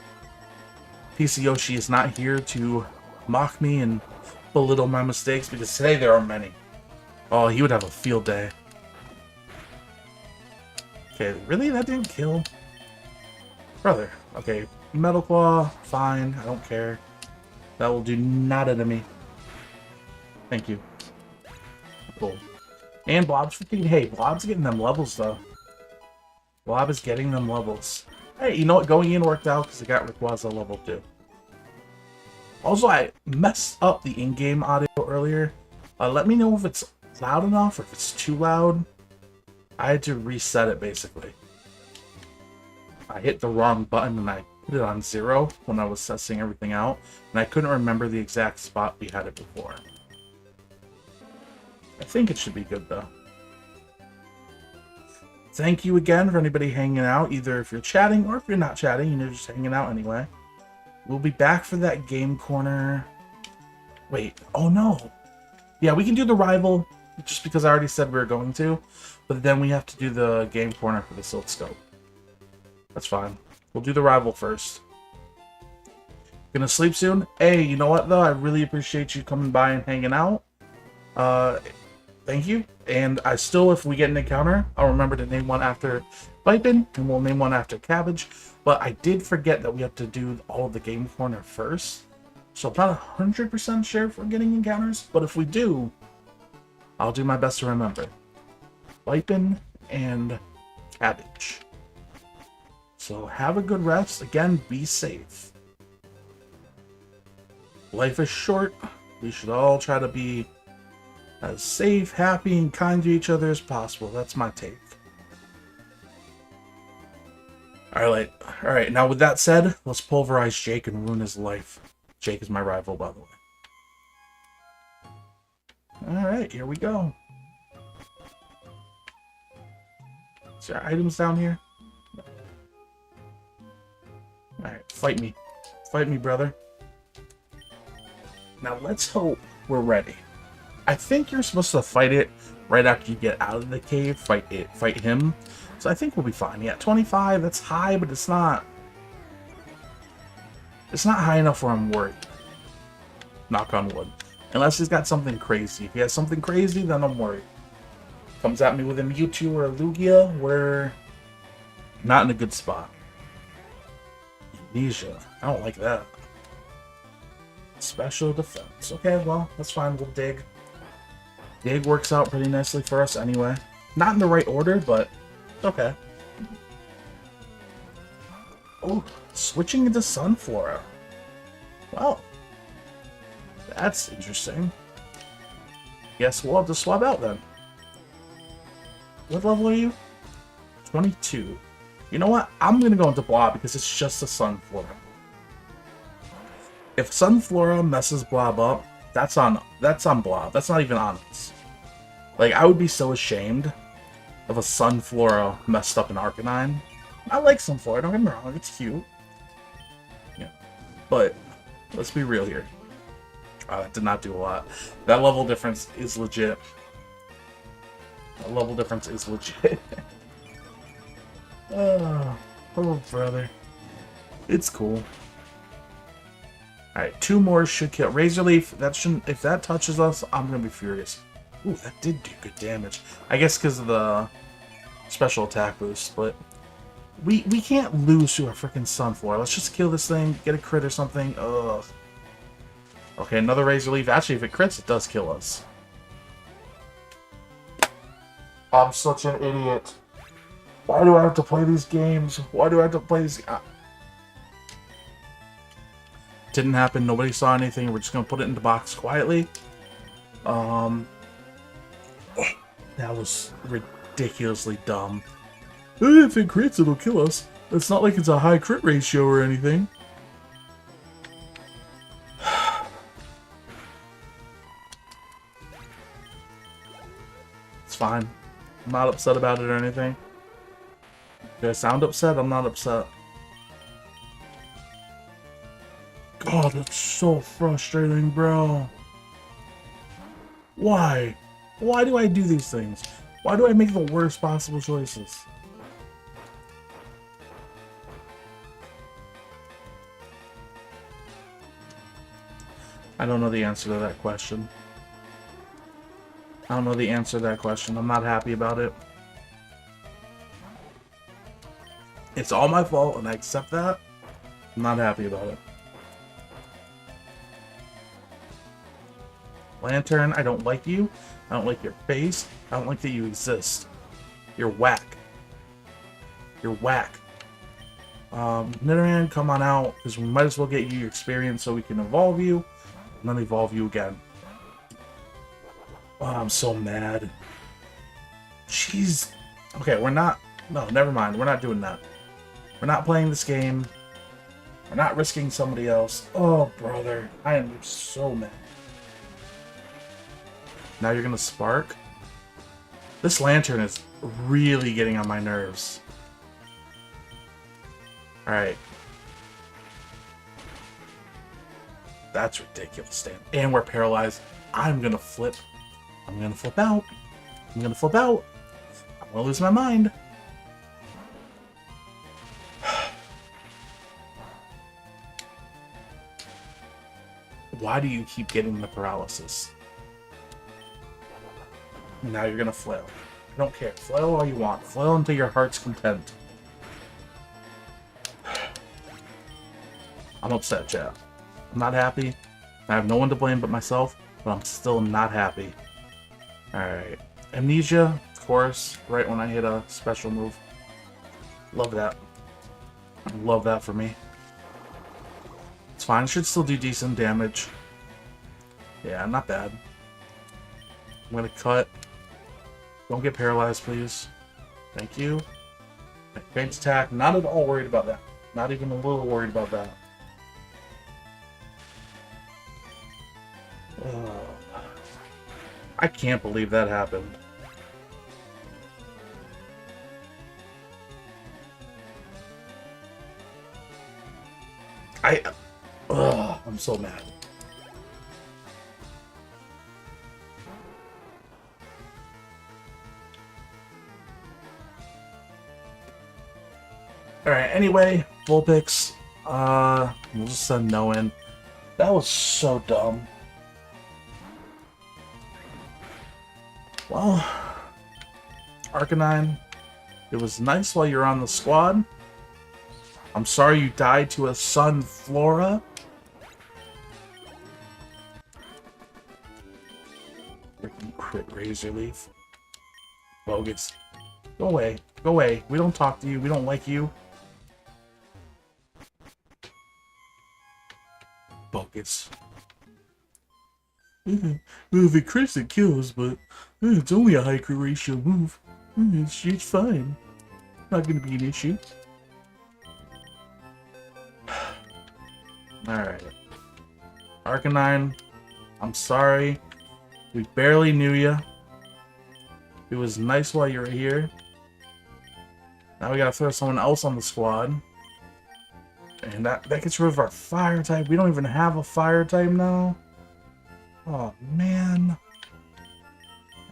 PC Yoshi is not here to mock me and belittle my mistakes, because today there are many. Oh, he would have a field day. Okay, really? That didn't kill? Brother. Okay, Metal Claw, fine. I don't care. That will do nada to me. Thank you. Cool. And Blob's freaking... Hey, Blob's getting them levels, though. Blob is getting them levels. Hey, you know what? Going in worked out because I got Rayquaza level 2. Also, I messed up the in-game audio earlier. Let me know if it's loud enough or if it's too loud. I had to reset it, basically. I hit the wrong button and I put it on 0 when I was testing everything out. And I couldn't remember the exact spot we had it before. I think it should be good, though. Thank you again for anybody hanging out, either if you're chatting or if you're not chatting, you're just hanging out anyway. We'll be back for that game corner. Wait, oh no. Yeah, we can do the rival, just because I already said we were going to, but then we have to do the game corner for the Silk Scope. That's fine. We'll do the rival first. Gonna sleep soon? Hey, you know what though? I really appreciate you coming by and hanging out. Thank you. And I still, if we get an encounter, I'll remember to name one after Vipin, and we'll name one after Cabbage. But I did forget that we have to do all of the game corner first. So I'm not 100% sure if we're getting encounters, but if we do, I'll do my best to remember. Vipin and Cabbage. So have a good rest. Again, be safe. Life is short. We should all try to be as safe, happy, and kind to each other as possible. That's my take. Alright, now with that said, let's pulverize Jake and ruin his life. Jake is my rival, by the way. Alright, here we go. Is there items down here? Alright, fight me. Fight me, brother. Now let's hope we're ready. I think you're supposed to fight it right after you get out of the cave. Fight him. So I think we'll be fine. Yeah, 25, that's high, but it's not... It's not high enough where I'm worried. Knock on wood. Unless he's got something crazy. If he has something crazy, then I'm worried. Comes at me with a Mewtwo or a Lugia, we're not in a good spot. Amnesia. I don't like that. Special defense. Okay, well, that's fine. We'll dig. Dig works out pretty nicely for us anyway. Not in the right order, but okay. Oh, switching into Sunflora. Well, that's interesting. Guess we'll have to swap out then. What level are you? 22. You know what? I'm gonna go into Blob because it's just a Sunflora. If Sunflora messes Blob up, that's on Blob. That's not even on us. Like, I would be so ashamed if a Sunflora messed up an Arcanine. I like Sunflora, don't get me wrong, it's cute. Yeah. But let's be real here. That did not do a lot. That level difference is legit. That level difference is legit. Oh, brother. It's cool. Alright, 2 more should kill. Razor Leaf, that shouldn't... If that touches us, I'm gonna be furious. Ooh, that did do good damage. I guess because of the special attack boost, but... We can't lose to a freaking Sunflora. Let's just kill this thing, get a crit or something. Ugh. Okay, another Razor Leaf. Actually, if it crits, it does kill us. I'm such an idiot. Why do I have to play these games? Why do I have to play these... Didn't happen. Nobody saw anything. We're just going to put it in the box quietly. That was ridiculously dumb. If it crits, it'll kill us. It's not like it's a high crit ratio or anything. It's fine. I'm not upset about it or anything. Do I sound upset? I'm not upset. God, that's so frustrating, bro. Why? Why do I do these things? Why do I make the worst possible choices? I don't know the answer to that question. I don't know the answer to that question. I'm not happy about it. It's all my fault, and I accept that. I'm not happy about it. Lantern, I don't like you. I don't like your face. I don't like that you exist. You're whack. You're whack. Nidoran, come on out, because we might as well get you your experience so we can evolve you, and then evolve you again. Oh, I'm so mad. Jeez. Okay, we're not... No, never mind. We're not doing that. We're not playing this game. We're not risking somebody else. Oh, brother. I am so mad. Now you're gonna Spark? This Lantern is really getting on my nerves. Alright. That's ridiculous, Dan. And we're paralyzed. I'm gonna flip. I'm gonna flip out. I'm gonna flip out. I'm gonna lose my mind. Why do you keep getting the paralysis? Now you're gonna flail. I don't care. Flail all you want. Flail until your heart's content. I'm upset, chat. I'm not happy. I have no one to blame but myself, but I'm still not happy. Alright. Amnesia, of course, right when I hit a special move. Love that. Love that for me. It's fine. It should still do decent damage. Yeah, not bad. I'm gonna cut. Don't get paralyzed, please. Thank you. Faint attack. Not at all worried about that. Not even a little worried about that. I can't believe that happened. I'm so mad. Alright, anyway, Vulpix, we'll just send no in. That was so dumb. Well, Arcanine, it was nice while you're on the squad. I'm sorry you died to a Sunflora. Freaking crit Razor Leaf. Bogus. Go away. Go away. We don't talk to you. We don't like you. Bogus. Well, if it crits, it kills, but it's only a high crit ratio move. It's fine. Not gonna be an issue. Alright. Arcanine, I'm sorry. We barely knew you. It was nice while you were here. Now we gotta throw someone else on the squad. And that gets rid of our fire type. We don't even have a fire type now. Oh, man.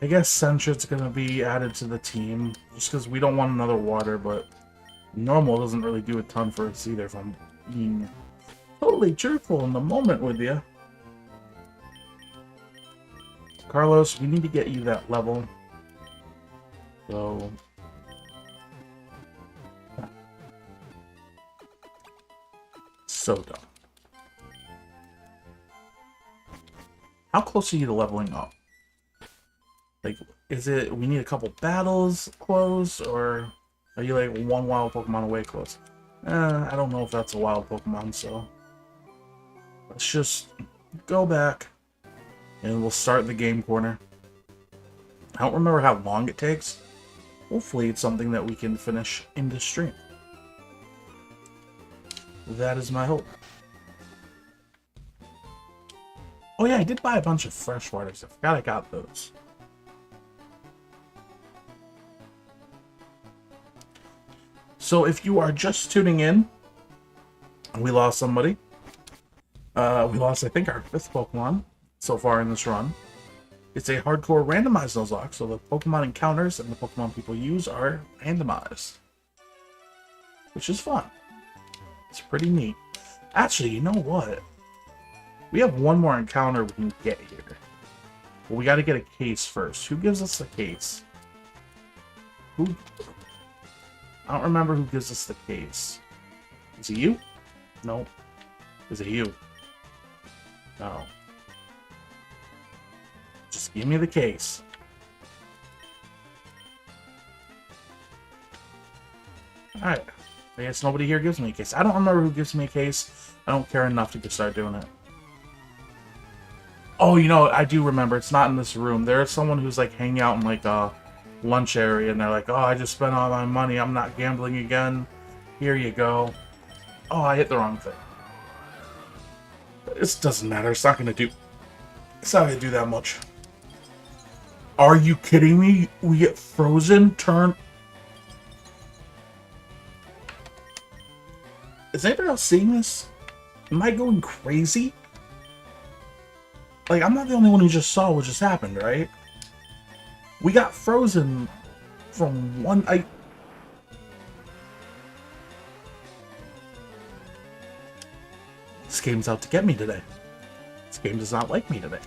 I guess Sentry's gonna be added to the team. Just because we don't want another water, but normal doesn't really do a ton for us either, if I'm being totally truthful in the moment with you. Carlos, we need to get you that level. So... so dumb. How close are you to leveling up? Like, is it we need a couple battles close, or are you like one wild Pokemon away close? I don't know if that's a wild Pokemon, so let's just go back and we'll start the game corner. I don't remember how long it takes. Hopefully it's something that we can finish in the stream. That is my hope. Oh yeah, I did buy a bunch of freshwaters. I forgot I got those. So if you are just tuning in, we lost somebody. We lost, I think, our 5th Pokemon so far in this run. It's a hardcore randomized Nuzlocke, so the Pokemon encounters and the Pokemon people use are randomized. Which is fun. It's pretty neat. Actually, you know what? We have one more encounter we can get here. But we gotta get a case first. Who gives us the case? Who? I don't remember who gives us the case. Is it you? No. Is it you? No. Just give me the case. Alright. I guess nobody here gives me a case. I don't remember who gives me a case. I don't care enough to start doing it. Oh, you know, I do remember. It's not in this room. There's someone who's like hanging out in like a lunch area and they're like, oh, I just spent all my money. I'm not gambling again. Here you go. Oh, I hit the wrong thing. It doesn't matter. It's not gonna do that much. Are you kidding me? We get frozen, turn. Is anybody else seeing this? Am I going crazy? Like, I'm not the only one who just saw what just happened, right? We got frozen from one... This game's out to get me today. This game does not like me today.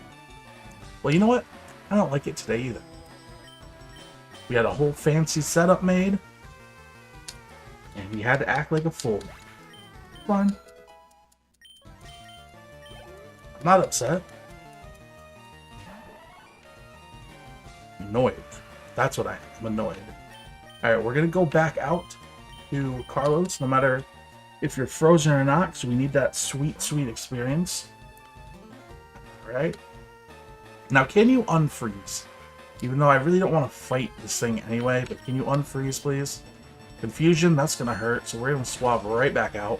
Well, you know what? I don't like it today either. We had a whole fancy setup made, and we had to act like a fool. Fine. I'm not upset. I'm annoyed. That's what I am. I'm annoyed. Alright, we're gonna go back out to Carlos, no matter if you're frozen or not, because we need that sweet, sweet experience. Alright. Now, can you unfreeze? Even though I really don't want to fight this thing anyway, but can you unfreeze, please? Confusion, that's gonna hurt, so we're gonna swap right back out.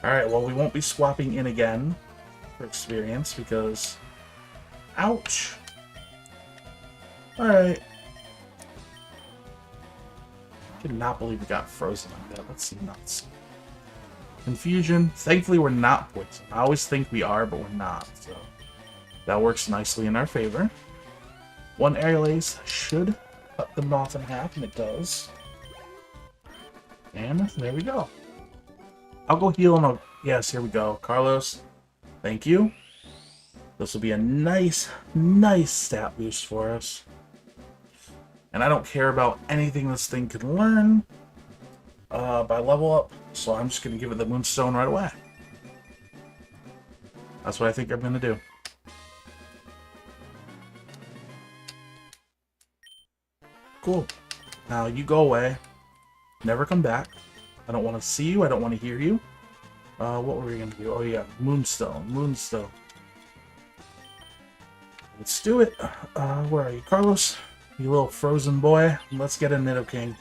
Alright, well, we won't be swapping in again for experience, because Ouch. Alright. I cannot believe we got frozen like that. That's nuts. Confusion. Thankfully, we're not poisoned. I always think we are, but we're not. So that works nicely in our favor. One aerial ace should cut them off in half, and it does. And there we go. I'll go heal and I'll... Yes, here we go. Carlos, thank you. This will be a nice stat boost for us. And I don't care about anything this thing can learn by level up, so I'm just going to give it the Moonstone right away. That's what I think I'm going to do. Cool. Now you go away. Never come back. I don't want to see you. I don't want to hear you. What were we going to do? Oh yeah, Moonstone. Moonstone. Let's do it. Where are you, Carlos? You little frozen boy. Let's get a Nidoking.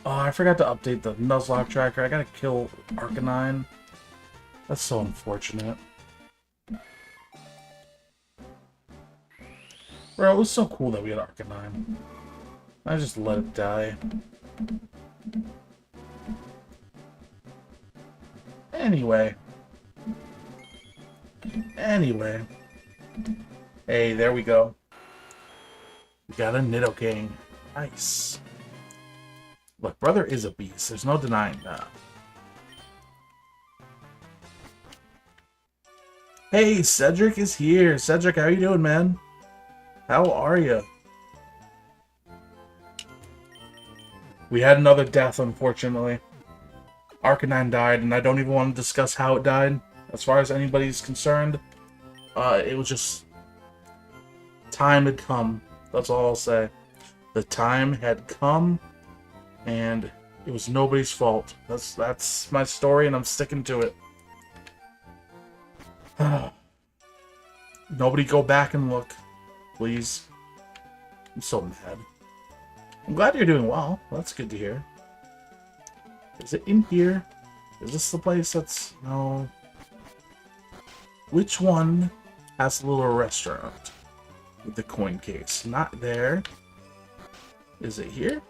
Oh, I forgot to update the Nuzlocke tracker. I gotta kill Arcanine. That's so unfortunate. Bro, it was so cool that we had Arcanine. I just let it die. Anyway. Hey, there we go. We got a Nidoking. Nice. Look, brother is a beast. There's no denying that. Hey, Cedric is here. Cedric, how you doing, man? How are you? We had another death, unfortunately. Arcanine died, and I don't even want to discuss how it died. As far as anybody's concerned, it was just... time had come. That's all I'll say. The time had come, and it was nobody's fault. That's my story, and I'm sticking to it. Nobody go back and look, please. I'm so mad. I'm glad you're doing well. That's good to hear. Is it in here? Is this the place that's... No. Which one has a little restaurant with the coin case? Not there. Is it here?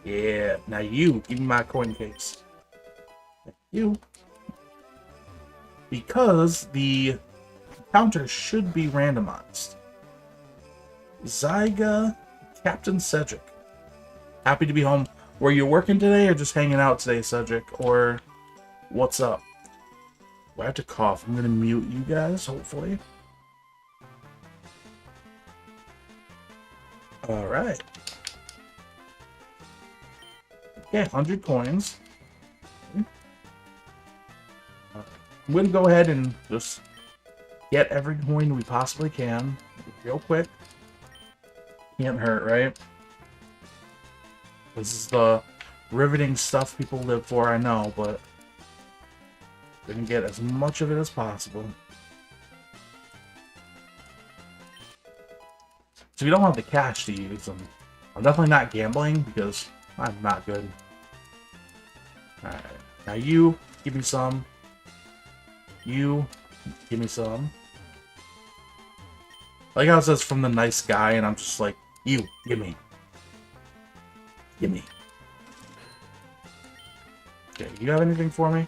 Yeah. Now you, give me my coin case. Thank you. Because the counter should be randomized. Zyga, Captain Cedric. Happy to be home. Were you working today or just hanging out today, Cedric? Or what's up? Do I have to cough? I'm going to mute you guys, hopefully. Alright. Okay, 100 coins. I'm going to go ahead and just get every coin we possibly can. Real quick. Can't hurt, right? This is the riveting stuff people live for, I know, but we're going to get as much of it as possible. So we don't have the cash to use, and I'm definitely not gambling because I'm not good. Alright, now you, give me some. You, give me some. I like how it says from the nice guy, and I'm just like, you, give me. Give me. Okay, you have anything for me,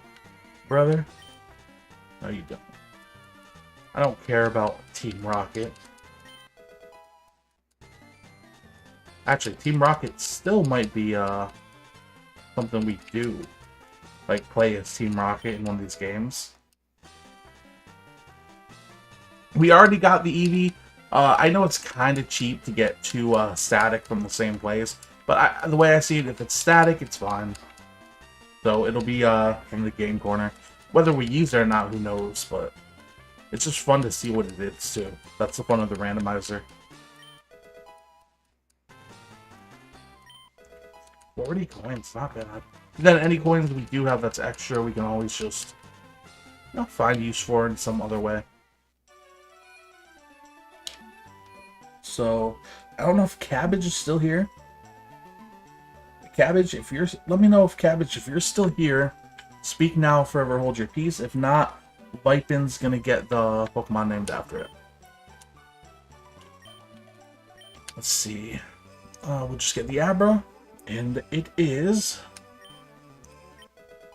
brother? No, you don't. I don't care about Team Rocket. Actually, Team Rocket still might be something we do. Like, play as Team Rocket in one of these games. We already got the Eevee. I know it's kind of cheap to get two static from the same place. But the way I see it, if it's static, it's fine. So it'll be from the game corner. Whether we use it or not, who knows. But it's just fun to see what it is, too. That's the fun of the randomizer. 40 coins, not bad. Then any coins we do have that's extra, we can always just, you know, find use for in some other way. So, I don't know if Cabbage is still here. Cabbage, if you're, let me know if Cabbage, if you're still here, speak now, forever hold your peace. If not, Vipin's gonna get the Pokemon named after it. Let's see. We'll just get the Abra, and it is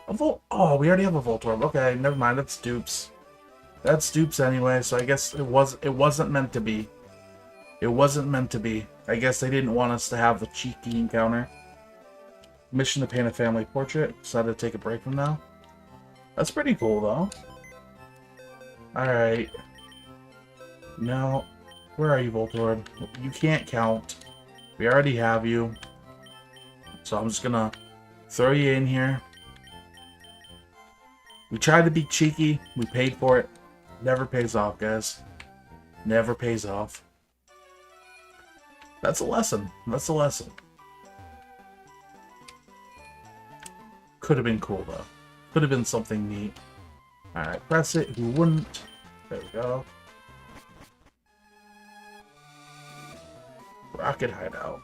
a Volt. Oh, we already have a Voltorb. Okay, never mind. That's dupes. That's dupes anyway. So I guess it wasn't meant to be. It wasn't meant to be. I guess they didn't want us to have the cheeky encounter. Mission to paint a family portrait. Decided to take a break from now. That's pretty cool though. All right. Now, where are you, Voltorb? You can't count. We already have you. So I'm just gonna throw you in here. We tried to be cheeky. We paid for it. Never pays off, guys. Never pays off. That's a lesson. That's a lesson. Could have been cool, though. Could have been something neat. Alright, press it. Who wouldn't? There we go. Rocket hideout.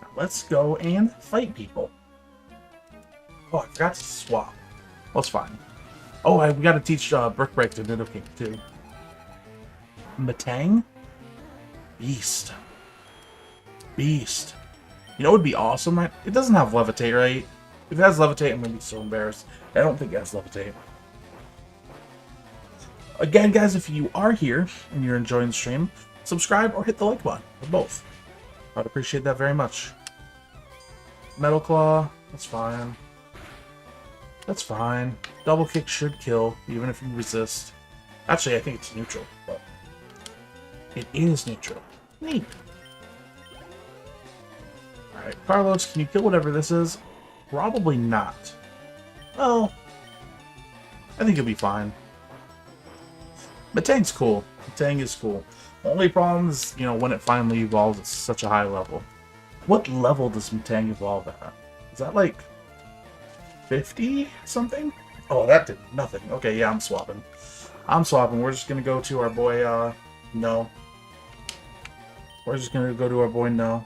Now let's go and fight people. Oh, I forgot to swap. That's fine. Oh, we gotta teach Brick Break to Nidoking too. Metang? Beast. Beast. You know what would be awesome, right? It doesn't have Levitate, right? If it has Levitate, I'm gonna be so embarrassed. I don't think it has Levitate. Again, guys, if you are here and you're enjoying the stream, subscribe or hit the like button, or both. I'd appreciate that very much. Metal Claw, that's fine. That's fine. Double Kick should kill, even if you resist. Actually, I think it's neutral, but it is neutral. Neat. Alright, Carlos, can you kill whatever this is? Probably not. Well, I think it'll be fine. Metang's cool. Metang is cool. Only problem is, you know, when it finally evolves, it's such a high level. What level does Metang evolve at? Is that like 50 something? Oh, that did nothing. Okay, yeah, I'm swapping. I'm swapping. We're just gonna go to our boy, No. We're just gonna go to our boy, No.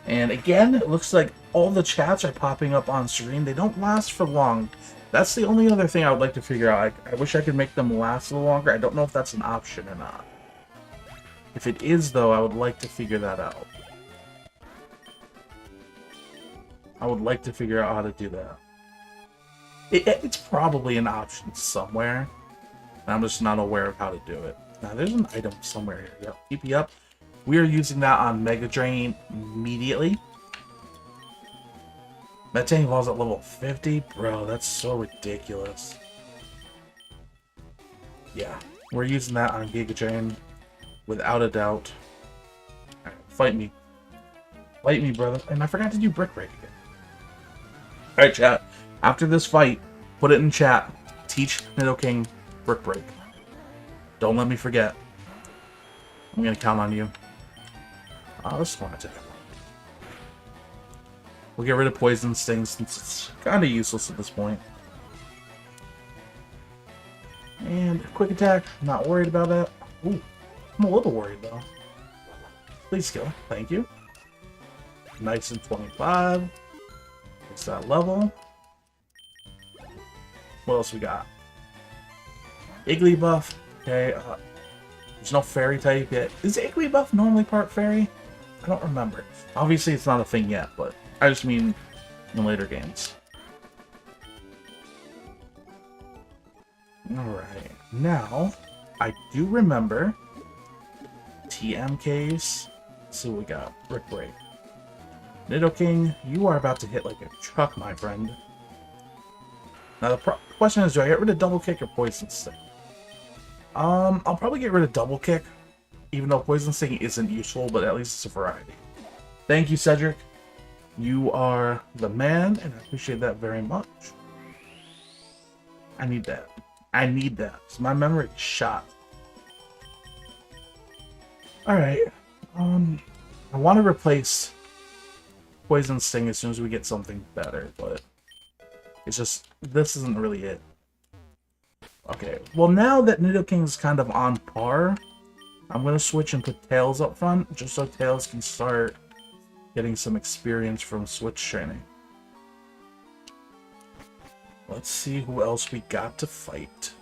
And again, it looks like all the chats are popping up on screen. They don't last for long. That's the only other thing I would like to figure out. I wish I could make them last a little longer. I don't know if that's an option or not. If it is, though, I would like to figure that out. I would like to figure out how to do that. It's probably an option somewhere. I'm just not aware of how to do it. Now, there's an item somewhere here. Yep, TP up. We are using that on Mega Drain immediately. Metang evolves at level 50? Bro, that's so ridiculous. Yeah, we're using that on Giga Drain without a doubt. Alright, fight me. Fight me, brother. And I forgot to do Brick Break again. Alright, chat. After this fight, put it in chat. Teach Nidoking Brick Break. Don't let me forget. I'm gonna count on you. Oh, this is one attack. We'll get rid of Poison Sting since it's kind of useless at this point. And Quick Attack, not worried about that. Ooh, I'm a little worried though. Please kill, thank you. Nice and 25. It's that level. What else we got? Igglybuff. Okay, there's no fairy type yet. Is Igglybuff normally part fairy? I don't remember. Obviously, it's not a thing yet, but I just mean in later games. Alright, now, I do remember TM case. Let's see what we got. Brick Break. Nidoking, you are about to hit like a truck, my friend. Now, the question is, do I get rid of Double Kick or Poison Sting? I'll probably get rid of Double Kick, even though Poison Sting isn't useful, but at least it's a variety. Thank you, Cedric. You are the man, and I appreciate that very much. I need that. I need that. So my memory is shot. Alright. I want to replace Poison Sting as soon as we get something better, but it's just, this isn't really it. Okay, well now that Nidoking's kind of on par, I'm going to switch and put Tails up front, just so Tails can start getting some experience from Switch training. Let's see who else we got to fight.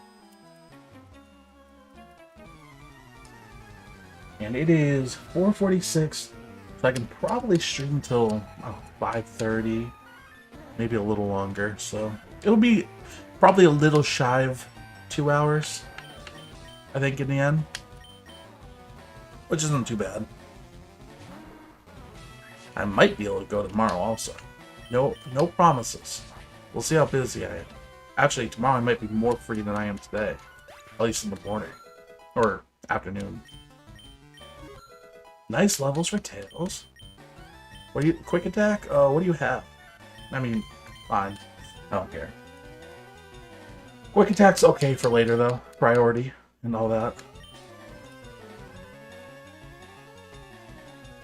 And it is 4:46, so I can probably stream until 5:30, maybe a little longer. So it'll be probably a little shy of 2 hours, I think, in the end, which isn't too bad. I might be able to go tomorrow also. No promises. We'll see how busy I am. Actually, tomorrow I might be more free than I am today, at least in the morning or afternoon. Nice levels for Tails. What do you quick attack? What do you have? I mean, fine. I don't care. Quick attack's okay for later though. Priority and all that.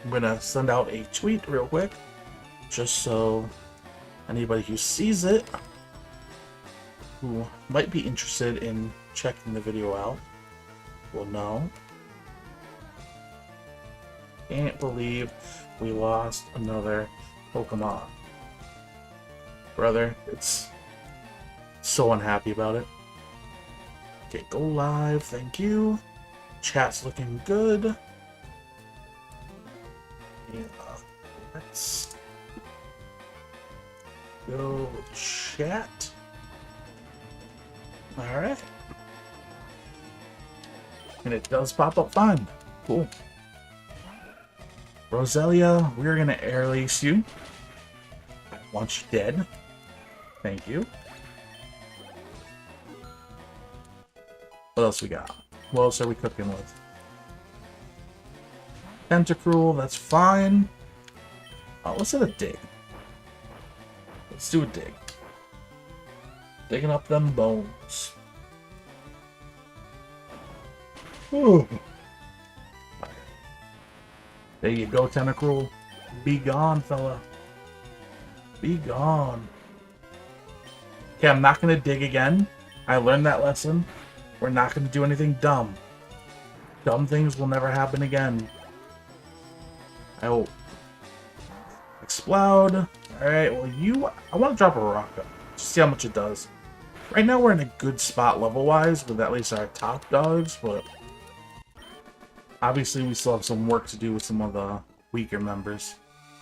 I'm gonna send out a tweet real quick, just so anybody who sees it, who might be interested in checking the video out, will know. Can't believe we lost another Pokemon. Brother, it's so unhappy about it. Okay, go live, thank you. Chat's looking good. Yeah, let's go chat. Alright. And it does pop up fine. Cool. Roselia, we're gonna air release you. I want you dead. Thank you. What else we got? What else are we cooking with? Tentacruel, that's fine. Oh, let's hit a dig. Let's do a dig. Digging up them bones. Ooh. There you go, Tentacruel. Be gone, fella. Be gone. Okay, I'm not going to dig again. I learned that lesson. We're not going to do anything dumb. Dumb things will never happen again. I hope. Explode. Alright, well I want to drop a rock up. Just see how much it does. Right now we're in a good spot level-wise with at least our top dogs, but obviously we still have some work to do with some of the weaker members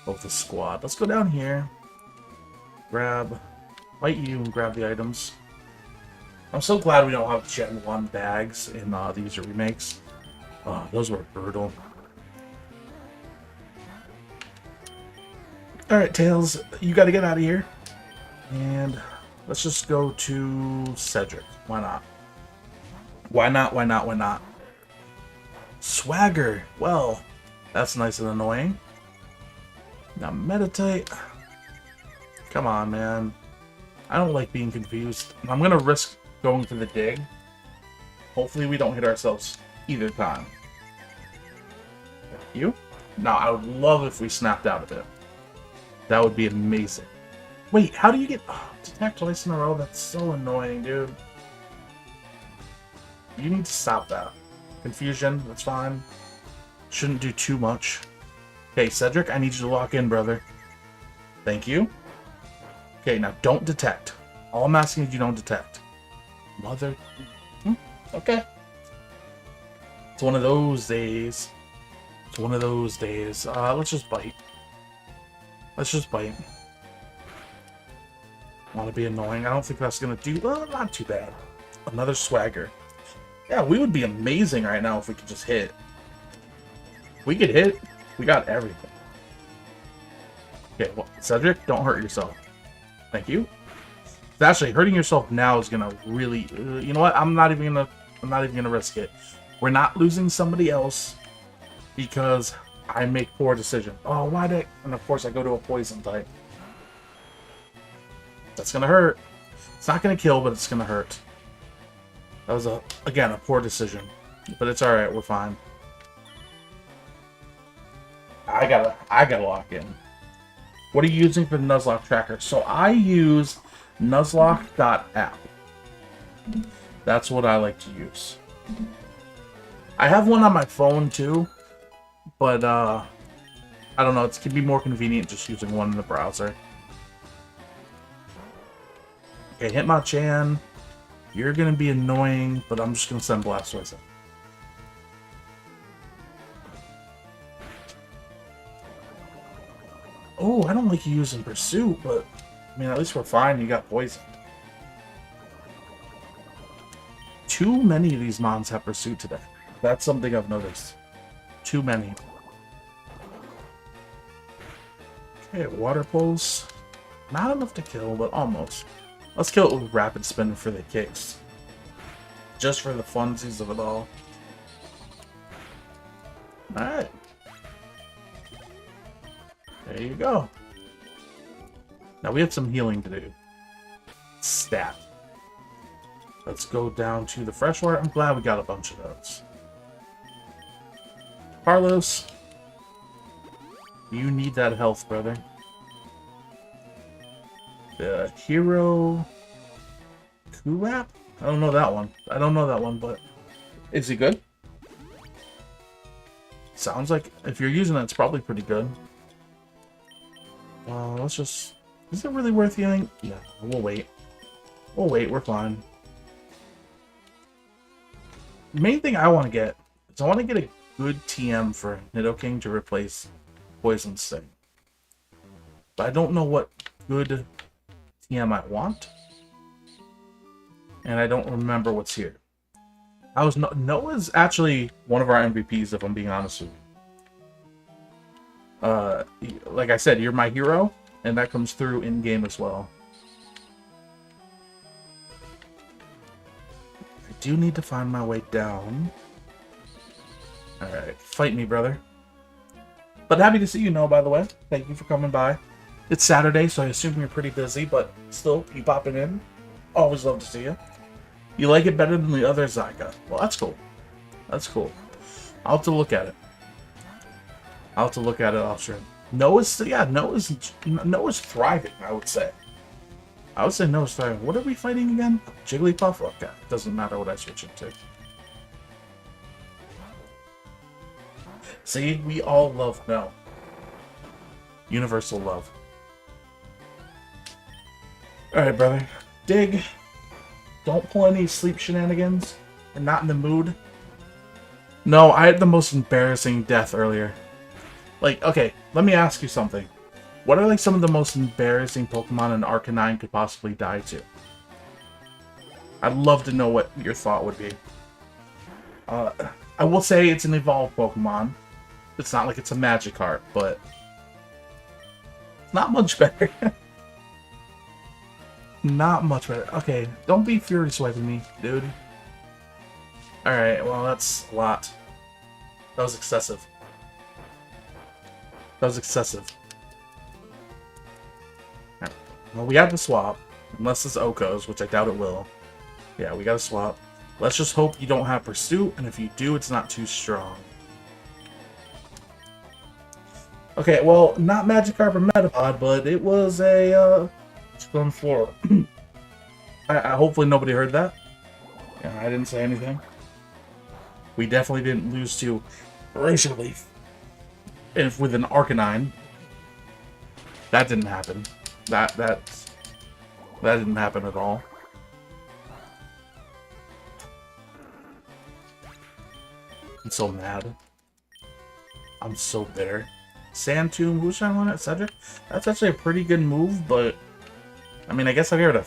of the squad. Let's go down here. Fight you and grab the items. I'm so glad we don't have Gen 1 bags in these remakes. Oh, those were brutal. Alright, Tails, you gotta get out of here. And let's just go to Cedric. Why not? Why not? Why not? Why not? Swagger. Well, that's nice and annoying. Now meditate. Come on, man. I don't like being confused. I'm gonna risk going to the dig. Hopefully we don't hit ourselves either time. You? Now, I would love if we snapped out of it. That would be amazing. Wait, how do you get... Oh, detect twice in a row? That's so annoying, dude. You need to stop that. Confusion, that's fine. Shouldn't do too much. Okay, Cedric, I need you to lock in, brother. Thank you. Okay, now don't detect. All I'm asking is you don't detect. Mother... Okay. It's one of those days. It's one of those days. Let's just bite. Let's just bite. Want to be annoying? I don't think that's gonna do... Well, not too bad. Another swagger. Yeah, we would be amazing right now if we could just hit. If we could hit, we got everything. Okay, well, Cedric, don't hurt yourself. Thank you. Actually, hurting yourself now is gonna really... you know what? I'm not even gonna risk it. We're not losing somebody else because I make poor decisions. Oh, why did... And of course I go to a poison type. That's gonna hurt. It's not gonna kill, but it's gonna hurt. That was, again, a poor decision. But it's alright, we're fine. I gotta lock in. What are you using for the Nuzlocke tracker? So I use Nuzlocke.app. That's what I like to use. I have one on my phone too, but I don't know, it can be more convenient just using one in the browser. Okay, Hitmonchan. You're gonna be annoying, but I'm just gonna send Blastoise in. Oh, I don't like you using Pursuit, but I mean, at least we're fine. You got Poison. Too many of these mons have Pursuit today. That's something I've noticed. Too many. Okay, Water Pulse. Not enough to kill, but almost. Let's kill it with Rapid Spin for the kicks. Just for the funsies of it all. Alright. There you go. Now we have some healing to do. Stat. Let's go down to the freshwater. I'm glad we got a bunch of those. Carlos. You need that health, brother. The Hero Kurap? I don't know that one. I don't know that one, but is he good? Sounds like if you're using it, it's probably pretty good. Let's just... Is it really worth healing? Yeah, we'll wait. We'll wait, we're fine. The main thing I want to get is I want to get a good TM for Nidoking to replace Poison Sting. But I don't know what good TM I want. And I don't remember what's here. Noah's actually one of our MVPs, if I'm being honest with you. Like I said, you're my hero, and that comes through in-game as well. I do need to find my way down. Alright, fight me, brother. But happy to see you, Noah, by the way. Thank you for coming by. It's Saturday, so I assume you're pretty busy, but still, keep popping in. Always love to see you. You like it better than the other Zyga. Well, that's cool. That's cool. I'll have to look at it. I'll have to look at it off stream. Noah's thriving, I would say. I would say Noah's thriving. What are we fighting again? Jigglypuff? Okay, doesn't matter what I switch it to. See, we all love Noah. Universal love. Alright, brother. Dig. Don't pull any sleep shenanigans. We're not in the mood. No, I had the most embarrassing death earlier. Like, okay, let me ask you something. What are, like, some of the most embarrassing Pokemon an Arcanine could possibly die to? I'd love to know what your thought would be. I will say it's an evolved Pokemon. It's not like it's a Magikarp, but... it's not much better. Not much better. Okay, don't be Fury Swiping me, dude. Alright, well, that's a lot. That was excessive. That was excessive. Right. Well, we have to swap. Unless it's Oko's, which I doubt it will. Yeah, we gotta swap. Let's just hope you don't have Pursuit, and if you do, it's not too strong. Okay, well, not Magikarp or Metapod, but it was a, Stone Floor. Hopefully nobody heard that. Yeah, I didn't say anything. We definitely didn't lose to Razor Leaf. If with an Arcanine. That didn't happen. That didn't happen at all. I'm so mad. I'm so bitter. Sand Tomb, who's trying to run it? Cedric? That's actually a pretty good move, but I mean, I guess I'll give it a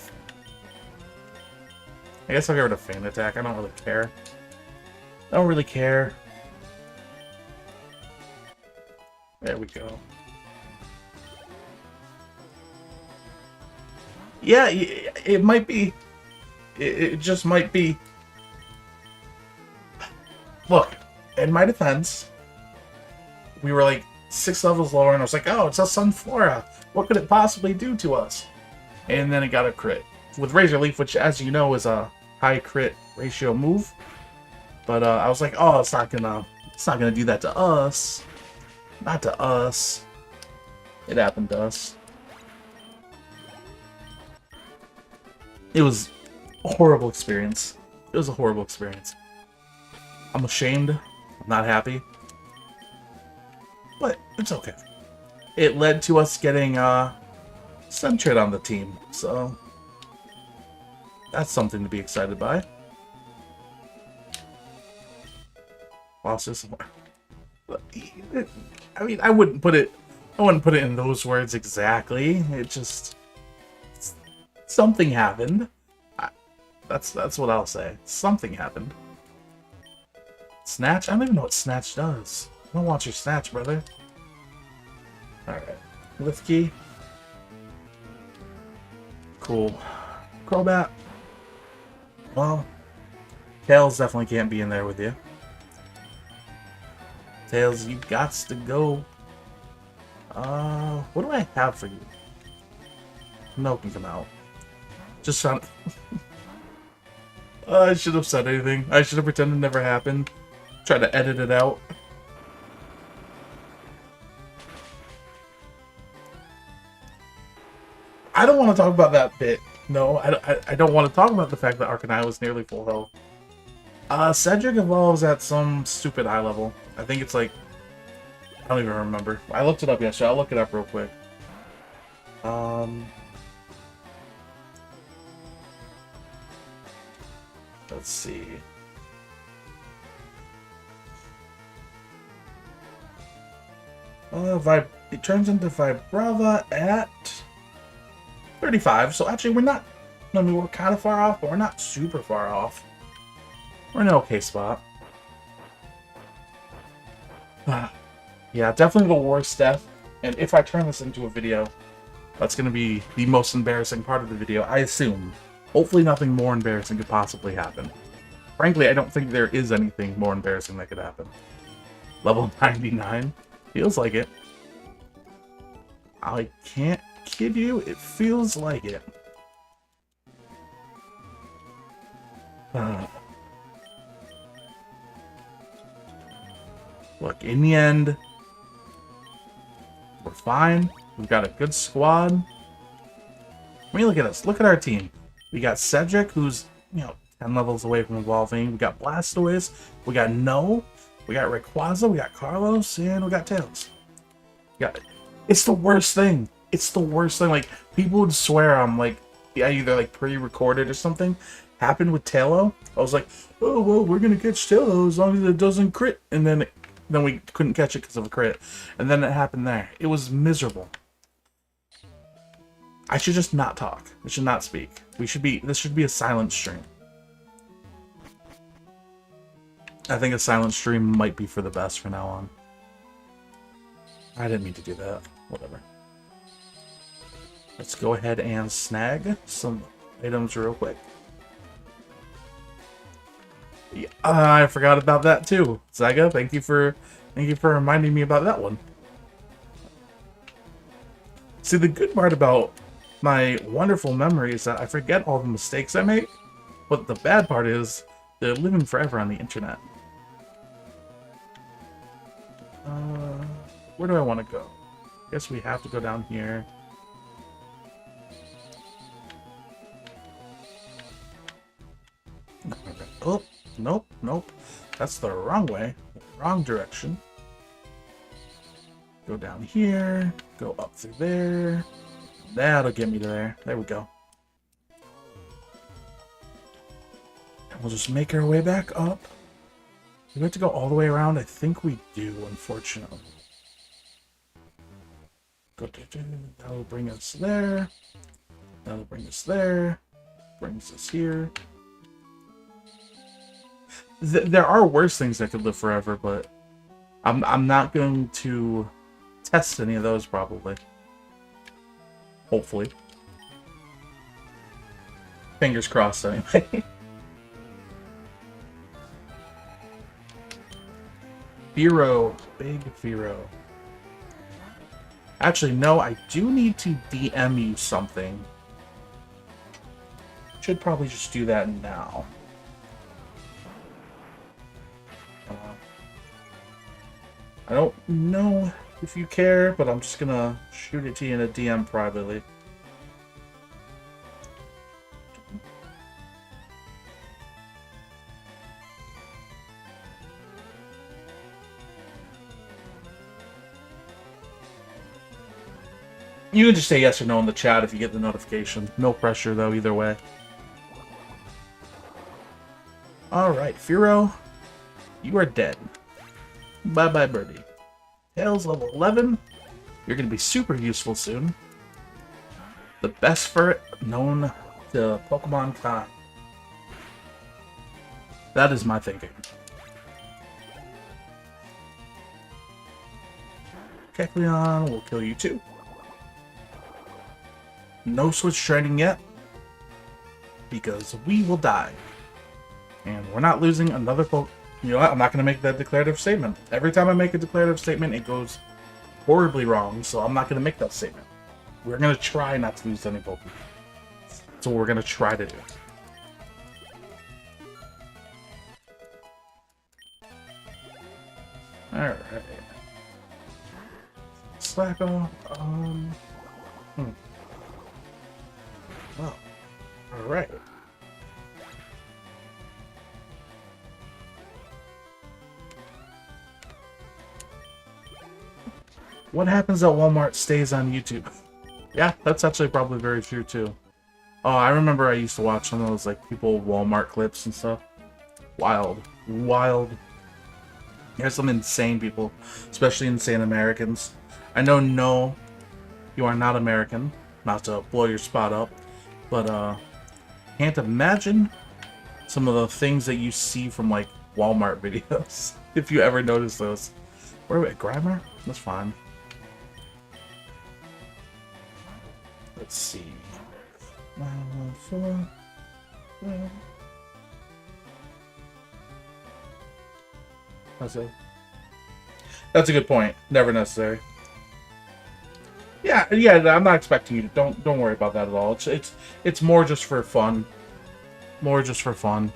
Feint Attack. I don't really care. I don't really care. There we go. Yeah, it might be. It just might be. Look, in my defense, we were like 6 levels lower, and I was like, oh, it's a Sunflora. What could it possibly do to us? And then it got a crit. With Razor Leaf, which, as you know, is a high crit ratio move. But I was like, oh, it's not gonna do that to us. Not to us. It happened to us. It was a horrible experience. It was a horrible experience. I'm ashamed. I'm not happy. But it's okay. It led to us getting Sentret on the team, so That's something to be excited by. Bosses. I mean, I wouldn't put it in those words exactly. It just something happened. That's what I'll say. Something happened. Snatch? I don't even know what Snatch does. I don't want your Snatch, brother. Alright. Lift key. Cool. Crobat. Well, Tails definitely can't be in there with you. Tails, you gots to go. What do I have for you? No can come out. Just trying to... I should have said anything. I should have pretended it never happened. Try to edit it out. I don't want to talk about that bit. No, I don't want to talk about the fact that Arcanine was nearly full health. Cedric evolves at some stupid high level. I think it's like... I don't even remember. I looked it up yesterday. I'll look it up real quick. Let's see. It turns into Vibrava at 35. So actually, we're not... I mean, we're kind of far off, but we're not super far off. We're in an okay spot. Yeah, definitely the worst death. And if I turn this into a video, that's going to be the most embarrassing part of the video, I assume. Hopefully nothing more embarrassing could possibly happen. Frankly, I don't think there is anything more embarrassing that could happen. Level 99? Feels like it. I can't kid you, it feels like it. Look, in the end, we're fine. We've got a good squad. I mean, look at us. Look at our team. We got Cedric, who's, 10 levels away from evolving. We got Blastoise. We got No. We got Rayquaza. We got Carlos. And we got Tails. It's the worst thing. It's the worst thing. Like, people would swear I'm, like, either, like, pre-recorded or something. Happened with Tailo. I was like, oh, well, we're going to catch Tailo as long as it doesn't crit. And then we couldn't catch it because of a crit. And then it happened there. It was miserable. I should just not talk. I should not speak. This should be a silent stream. I think a silent stream might be for the best from now on. I didn't mean to do that. Whatever. Let's go ahead and snag some items real quick. Yeah, I forgot about that too. Zaga, thank you for reminding me about that one. See, the good part about my wonderful memory is that I forget all the mistakes I make, but the bad part is they're living forever on the internet. Where do I want to go? I guess we have to go down here. Oh, nope, nope. That's the wrong way. Wrong direction. Go down here. Go up through there. That'll get me to there. There we go. And we'll just make our way back up. Do we have to go all the way around? I think we do, unfortunately. That'll bring us there. That'll bring us there. Brings us here. There are worse things that could live forever, but I'm not going to test any of those probably. Hopefully. Fingers crossed anyway. Firo. Big Firo. Actually, no, I do need to DM you something. Should probably just do that now. I don't know if you care, but I'm just gonna shoot it to you in a DM privately. You can just say yes or no in the chat if you get the notification. No pressure, though, either way. Alright, Firo, you are dead. Bye-bye, birdie. Tails, level 11. You're going to be super useful soon. The best ferret known to Pokemon Con. That is my thinking. Kecleon will kill you too. No switch training yet, because we will die. And we're not losing another Pokemon. You know what? I'm not going to make that declarative statement. Every time I make a declarative statement, it goes horribly wrong, so I'm not going to make that statement. We're going to try not to lose any Pokemon. That's what we're going to try to do. Alright. Slack off. Well. Alright. What happens at Walmart stays on YouTube. Yeah, that's actually probably very true too. Oh, I remember I used to watch some of those like people Walmart clips and stuff. Wild. Wild. There's some insane people, especially insane Americans. I know, no, you are not American, not to blow your spot up, but can't imagine some of the things that you see from like Walmart videos. If you ever notice those. Where are we at? Grimer? That's fine. Let's see. That's a good point. Never necessary. Yeah. I'm not expecting you to. Don't worry about that at all. It's more just for fun. More just for fun.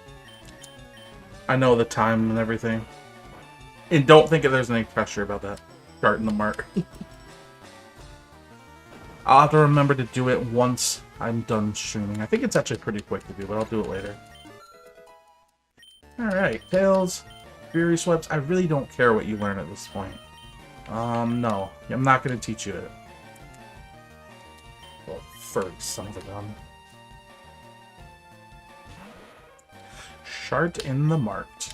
I know the time and everything, and don't think that there's any pressure about that. Starting the mark. I'll have to remember to do it once I'm done streaming. I think it's actually pretty quick to do, but I'll do it later. Alright, Tails, Fury Sweeps. I really don't care what you learn at this point. No. I'm not going to teach you it. Well, furry son of a gun. Shart in the Mart.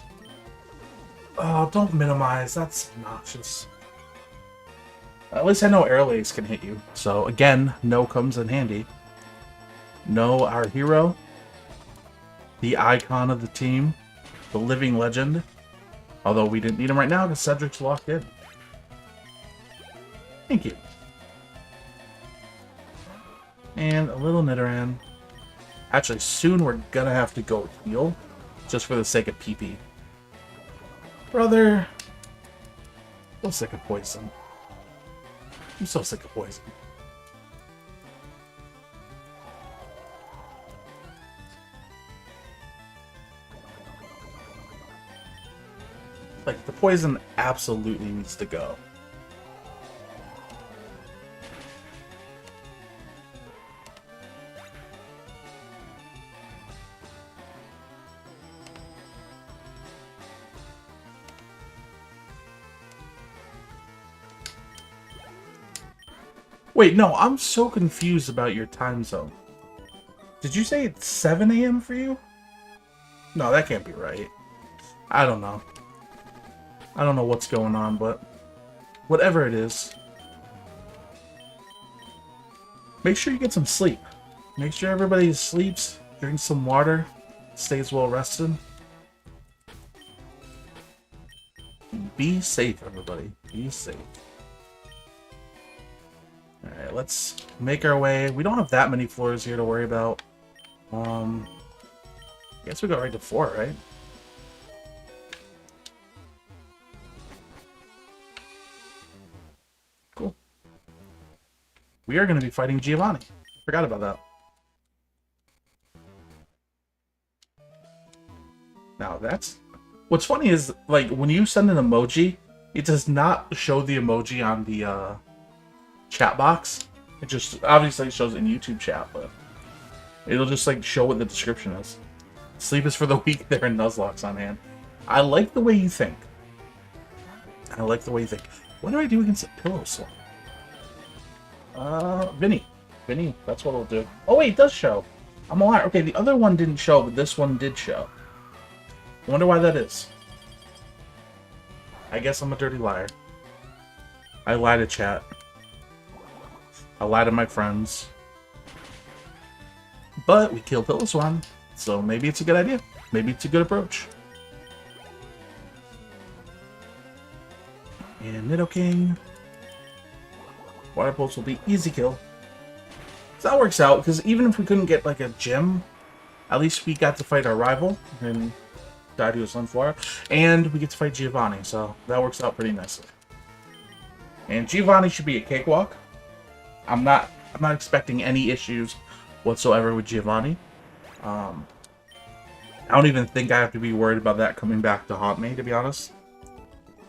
Oh, don't minimize. That's obnoxious. At least I know Airlace can hit you. So, again, no comes in handy. No, our hero. The icon of the team. The living legend. Although we didn't need him right now because Cedric's locked in. Thank you. And a little Nidoran. Actually, soon we're gonna have to go heal. Just for the sake of PP. Brother. I'm sick of poison. I'm so sick of poison. Like, the poison absolutely needs to go. Wait, no, I'm so confused about your time zone. Did you say it's 7 a.m. for you? No, that can't be right. I don't know. I don't know what's going on, but whatever it is, make sure you get some sleep. Make sure everybody sleeps, drinks some water, stays well rested. Be safe, everybody. Be safe. Alright, let's make our way. We don't have that many floors here to worry about. I guess we go right to 4, right? Cool. We are going to be fighting Giovanni. Forgot about that. Now that's... What's funny is, like, when you send an emoji, it does not show the emoji on the, chat box. It just obviously shows it in YouTube chat, but it'll just like show what the description is. Sleep is for the weak. There are Nuzlocks on hand. I like the way you think. I like the way you think. What do I do against a pillow slot? Vinny. Vinny, that's what it'll do. Oh wait, it does show. I'm a liar. Okay, the other one didn't show, but this one did show. I wonder why that is. I guess I'm a dirty liar. I lie to chat. I lie to my friends. But we killed Piloswine, so maybe it's a good idea. Maybe it's a good approach. And Nidoking. Water Pulse will be easy kill. So that works out, because even if we couldn't get like a gem, at least we got to fight our rival and died to a Sunflower, and we get to fight Giovanni, so that works out pretty nicely. And Giovanni should be a cakewalk. I'm not expecting any issues whatsoever with Giovanni. I don't even think I have to be worried about that coming back to haunt me, to be honest.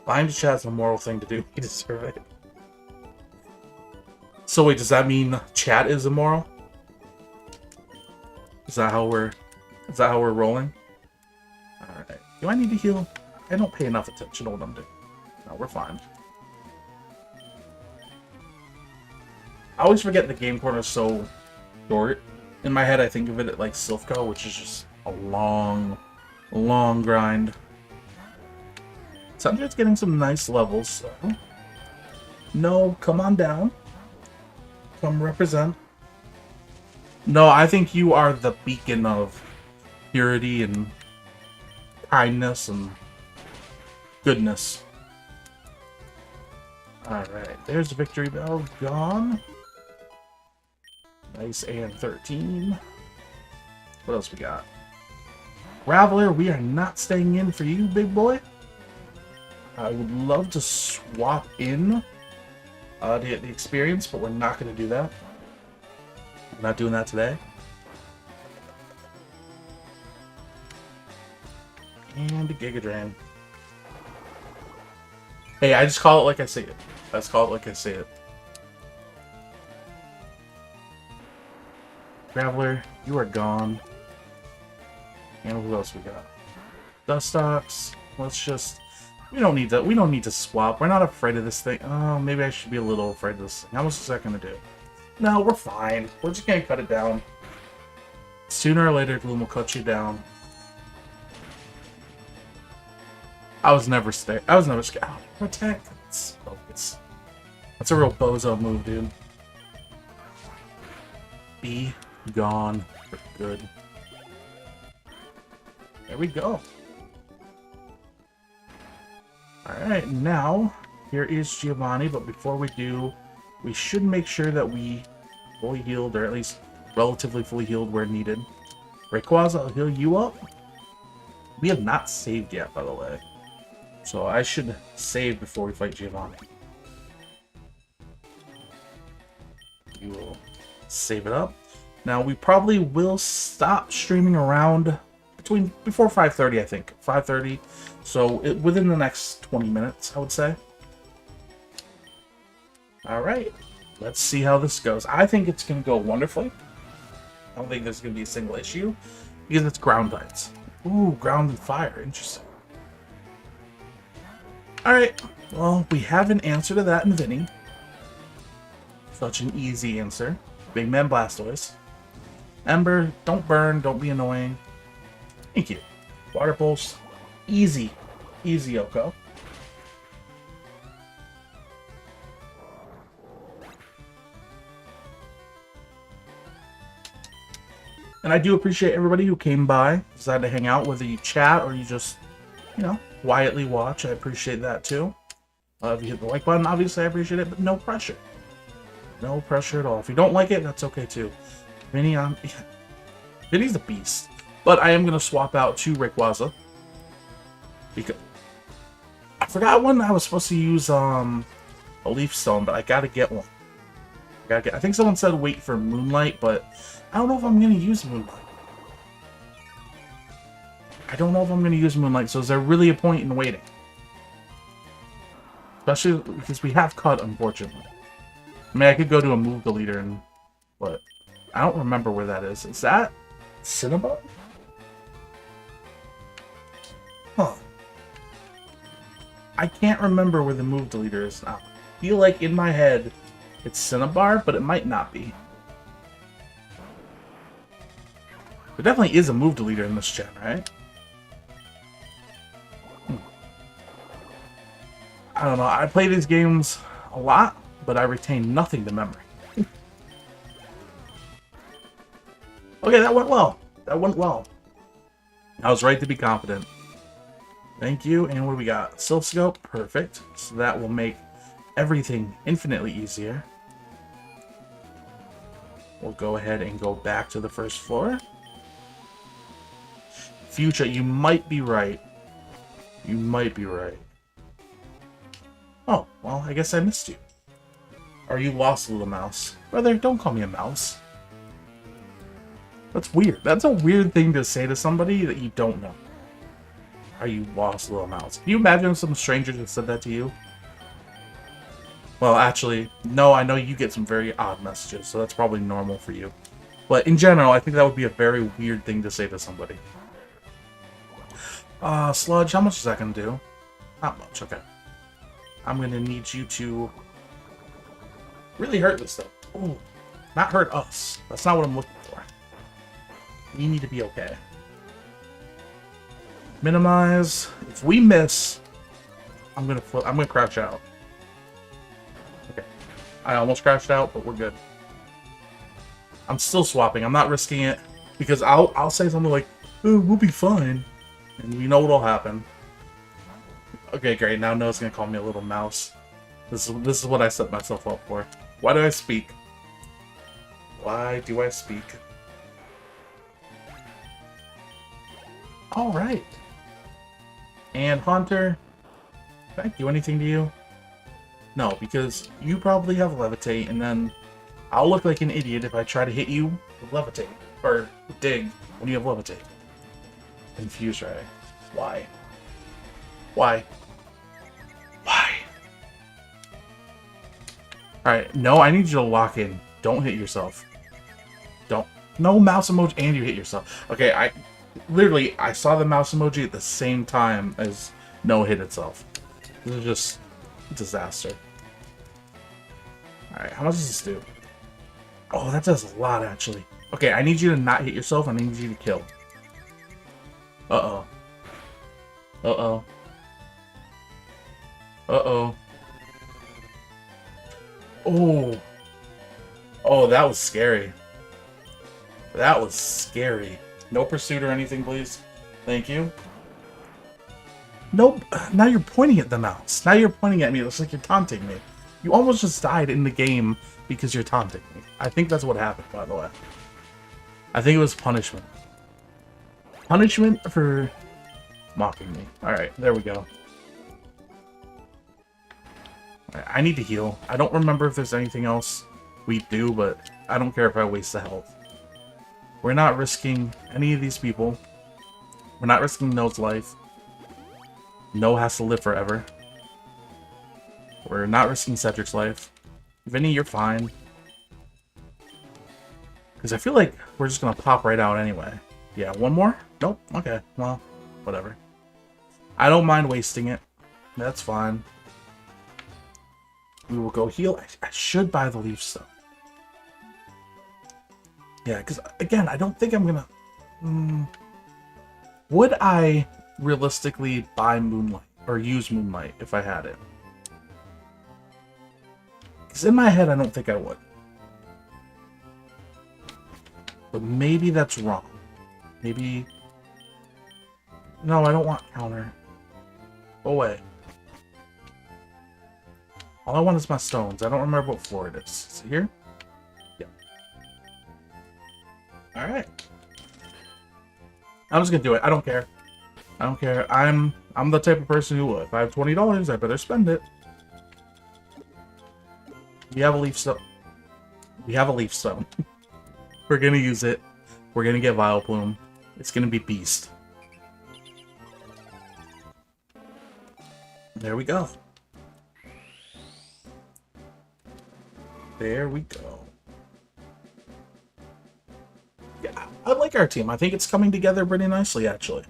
Lying to chat's a moral thing to do. We deserve it. So wait, does that mean chat is immoral? Is that how we're rolling? Alright. Do I need to heal? I don't pay enough attention to what I'm doing. No, we're fine. I always forget the game corner is so short. In my head I think of it like Silphco, which is just a long grind. Sandra's getting some nice levels, so no, come on down. Come represent. No, I think you are the beacon of purity and kindness and goodness. Alright, there's the victory bell gone. Nice, and 13. What else we got? Graveler, we are not staying in for you, big boy. I would love to swap in to get the experience, but we're not going to do that. We're not doing that today. And a Giga Drain. Hey, I just call it like I say it. Let's call it like I say it. Graveler, you are gone. And who else we got? Dustox. Let's just... We don't need to swap. We're not afraid of this thing. Oh, maybe I should be a little afraid of this thing. How much is that going to do? No, we're fine. We're just going to cut it down. Sooner or later, Gloom will cut you down. I was never scared. Oh, protect. That's a real bozo move, dude. Be gone for good. There we go. Alright, now, here is Giovanni, but before we do, we should make sure that we fully healed, or at least relatively fully healed where needed. Rayquaza, I'll heal you up. We have not saved yet, by the way. So I should save before we fight Giovanni. We will save it up. Now, we probably will stop streaming around before 5:30, I think. 5:30. So within the next 20 minutes, I would say. Alright. Let's see how this goes. I think it's going to go wonderfully. I don't think there's going to be a single issue. Because it's ground types. Ooh, ground and fire. Interesting. Alright. Well, we have an answer to that in Vinny. Such an easy answer. Big Man Blastoise. Ember, don't burn. Don't be annoying. Thank you. Water Pulse. Easy. Easy, Oko. And I do appreciate everybody who came by, decided to hang out, whether you chat or you just, you know, quietly watch. I appreciate that too. If you hit the like button, obviously I appreciate it, but no pressure. No pressure at all. If you don't like it, that's okay too. Vinny's a beast. But I am going to swap out to Rayquaza. Because I forgot when I was supposed to use a Leaf Stone, but I got to get one. I think someone said wait for Moonlight, but I don't know if I'm going to use Moonlight. So is there really a point in waiting? Especially because we have Cut, unfortunately. I mean, I could go to a Move Deleter and... What? I don't remember where that is. Is that Cinnabon? Huh. I can't remember where the Move Deleter is now. I feel like in my head it's Cinnabar, but it might not be. There definitely is a Move Deleter in this gen, right? I don't know. I play these games a lot, but I retain nothing to memory. Okay, that went well. That went well. I was right to be confident. Thank you. And what do we got? Silph Scope. Perfect. So that will make everything infinitely easier. We'll go ahead and go back to the first floor. Future, you might be right. You might be right. Oh, well, I guess I missed you. Or you lost, little mouse. Brother, don't call me a mouse. That's weird. That's a weird thing to say to somebody that you don't know. Are you lost, little mouse? Can you imagine if some stranger just said that to you? Well, actually, no, I know you get some very odd messages, so that's probably normal for you. But in general, I think that would be a very weird thing to say to somebody. Sludge, how much is that going to do? Not much, okay. I'm going to need you to really hurt this stuff. Ooh, not hurt us. That's not what I'm looking for. You need to be okay. Minimize. If we miss, I'm gonna crouch out. Okay. I almost crouched out, but we're good. I'm still swapping. I'm not risking it because I'll say something like, "Oh, we'll be fine," and you know what'll happen. Okay, great. Now Noah's gonna call me a little mouse. This is what I set myself up for. Why do I speak? Why do I speak? All right. And Haunter, can I do anything to you? No, because you probably have Levitate, and then I'll look like an idiot if I try to hit you with Levitate. Or Dig when you have Levitate. Infuse Ray. Why? Why? Why? Alright, no, I need you to lock in. Don't hit yourself. Don't. No mouse emoji and you hit yourself. Okay, I saw the mouse emoji at the same time as no hit itself. This is just a disaster. Alright, how much does this do? Oh, that does a lot, actually. Okay, I need you to not hit yourself. I need you to kill. Uh-oh. Uh-oh. Uh-oh. Oh. Oh, that was scary. That was scary. No pursuit or anything, please. Thank you. Nope. Now you're pointing at the mouse. Now you're pointing at me. It looks like you're taunting me. You almost just died in the game because you're taunting me. I think that's what happened, by the way. I think it was punishment. Punishment for mocking me. Alright, there we go. Right, I need to heal. I don't remember if there's anything else we do, but I don't care if I waste the health. We're not risking any of these people. We're not risking No's life. No has to live forever. We're not risking Cedric's life. Vinny, you're fine. Because I feel like we're just going to pop right out anyway. Yeah, one more? Nope. Okay, well, whatever. I don't mind wasting it. That's fine. We will go heal. I should buy the leaf stuff. Yeah, because, again, I don't think I'm going to... Would I realistically buy Moonlight? Or use Moonlight if I had it? Because in my head, I don't think I would. But maybe that's wrong. Maybe... No, I don't want counter. Go away. All I want is my stones. I don't remember what floor it is. Is it here? Yeah. Alright. I'm just gonna do it. I don't care. I don't care. I'm the type of person who, if I have $20, I better spend it. We have a leaf stone. We have a leaf stone. We're gonna use it. We're gonna get Vileplume. It's gonna be beast. There we go. There we go. Yeah, I like our team. I think it's coming together pretty nicely, actually.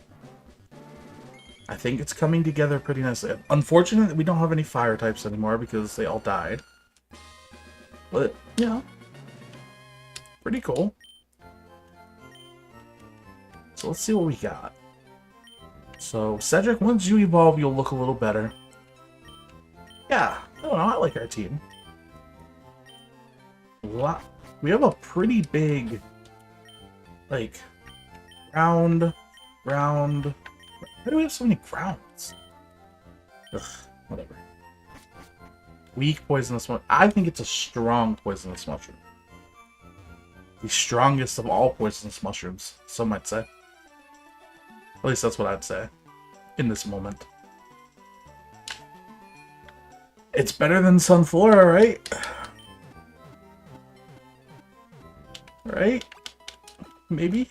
I think it's coming together pretty nicely. Unfortunately, we don't have any fire types anymore because they all died. But, you know, pretty cool. So let's see what we got. So, Cedric, once you evolve, you'll look a little better. Yeah, I don't know, I like our team. We have a pretty big, like, ground. Why do we have so many grounds? Ugh, whatever. Weak poisonous mushroom. I think it's a strong poisonous mushroom. The strongest of all poisonous mushrooms, some might say. At least that's what I'd say in this moment. It's better than Sunflora, right? Right? Maybe?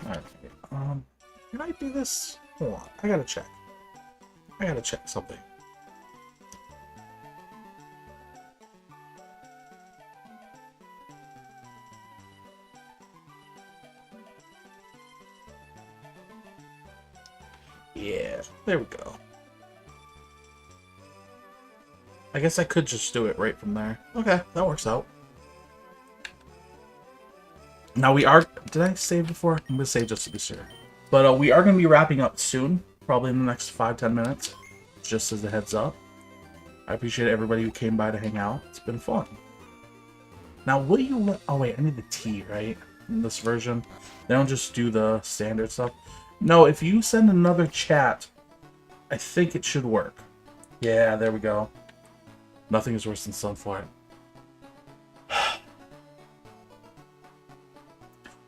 Alright. Can I do this? Hold on. I gotta check. I gotta check something. Yeah, there we go. I guess I could just do it right from there. Okay, that works out. Now we are... Did I save before? I'm gonna save just to be sure. But we are gonna be wrapping up soon. Probably in the next 5-10 minutes. Just as a heads up. I appreciate everybody who came by to hang out. It's been fun. Now, will you... Oh, wait. I need the tea, right? In this version. They don't just do the standard stuff. No, if you send another chat, I think it should work. Yeah, there we go. Nothing is worse than Sunflora.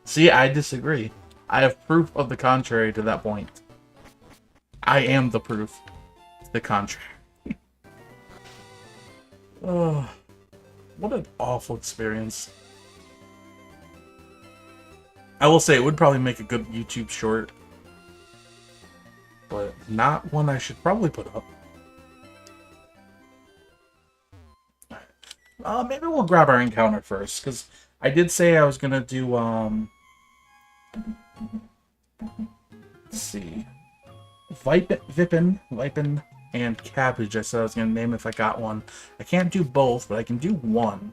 See, I disagree. I have proof of the contrary to that point. I am the proof to the contrary. Oh, what an awful experience. I will say it would probably make a good YouTube short. But not one I should probably put up. Maybe we'll grab our encounter first, because I did say I was gonna do, let's see. Vipin, and Cabbage. I said I was gonna name if I got one. I can't do both, but I can do one.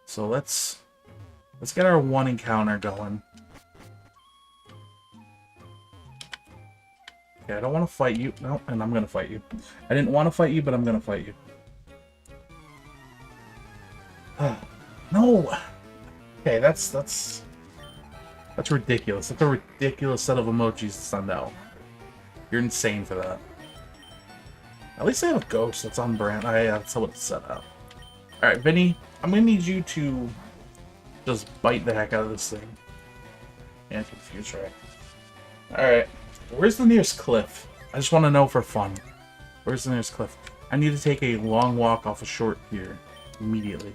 So let's get our one encounter going. Okay, I don't want to fight you. No, and I'm gonna fight you. I didn't want to fight you, but I'm gonna fight you. No. Okay, that's ridiculous. That's a ridiculous set of emojis to send out. You're insane for that. At least I have a ghost that's on brand. That's how it's set up. Alright, Vinny, I'm gonna need you to just bite the heck out of this thing. And confuse, right? Alright. Where's the nearest cliff? I just want to know for fun. Where's the nearest cliff? I need to take a long walk off a short pier. Immediately.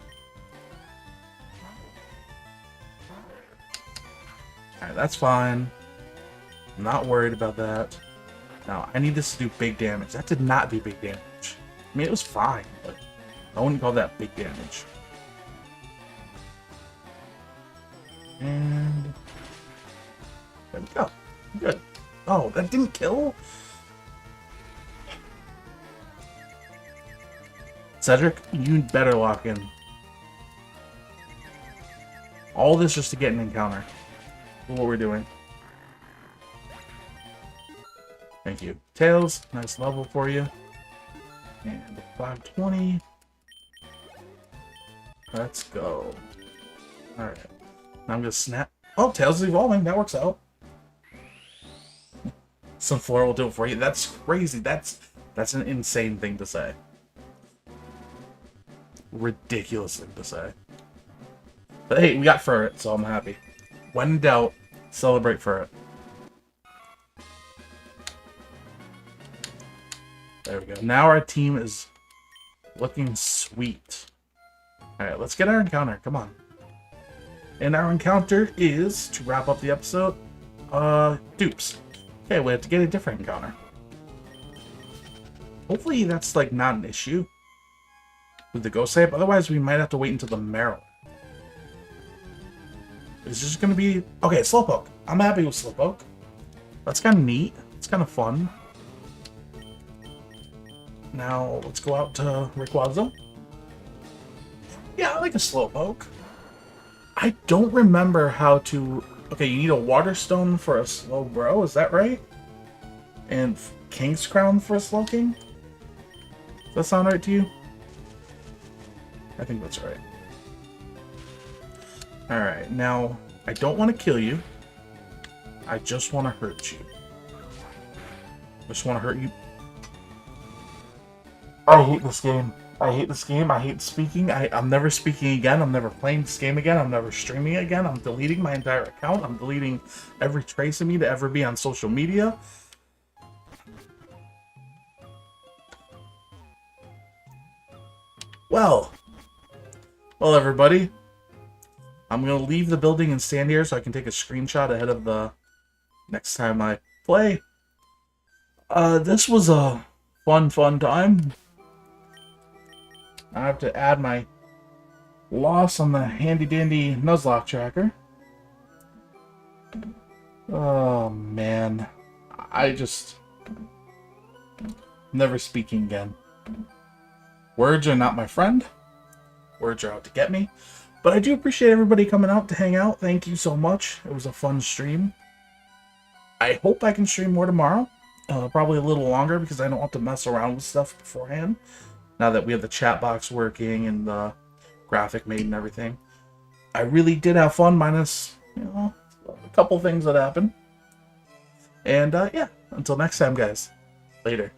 Alright, that's fine. I'm not worried about that. Now, I need this to do big damage. That did not do big damage. I mean, it was fine, but I wouldn't call that big damage. And... there we go. Good. Oh, that didn't kill? Cedric, you better lock in. All this just to get an encounter. What we're doing. Thank you. Tails, nice level for you. And 520. Let's go. Alright. Now I'm gonna snap. Oh, Tails is evolving. That works out. Sunflora will do it for you. That's crazy. That's an insane thing to say. Ridiculous thing to say. But hey, we got Furret, so I'm happy. When in doubt, celebrate Furret. There we go. Now our team is looking sweet. Alright, let's get our encounter. Come on. And our encounter is, to wrap up the episode, dupes. Okay, we have to get a different encounter. Hopefully that's, like, not an issue with the ghost type. Otherwise, we might have to wait until the Marrow. It's just gonna be... okay, Slowpoke. I'm happy with Slowpoke. That's kind of neat. It's kind of fun. Now, let's go out to Rayquaza. Yeah, I like a Slowpoke. I don't remember how to... okay, you need a Water Stone for a Slowbro, is that right? And King's Crown first looking? Does that sound right to you? I think that's right. Alright, now, I don't want to kill you. I just want to hurt you. I just want to hurt you. I hate this game. I hate this game. I hate speaking. I'm never speaking again. I'm never playing this game again. I'm never streaming again. I'm deleting my entire account. I'm deleting every trace of me to ever be on social media. Well, everybody. I'm going to leave the building and stand here so I can take a screenshot ahead of the next time I play. This was a fun time. I have to add my loss on the handy-dandy Nuzlocke tracker. Oh, man. I just... never speaking again. Words are not my friend. Words are out to get me. But I do appreciate everybody coming out to hang out. Thank you so much. It was a fun stream. I hope I can stream more tomorrow. Probably a little longer because I don't want to mess around with stuff beforehand. Now that we have the chat box working and the graphic made and everything. I really did have fun, minus, you know, a couple things that happened. And, yeah, until next time, guys. Later.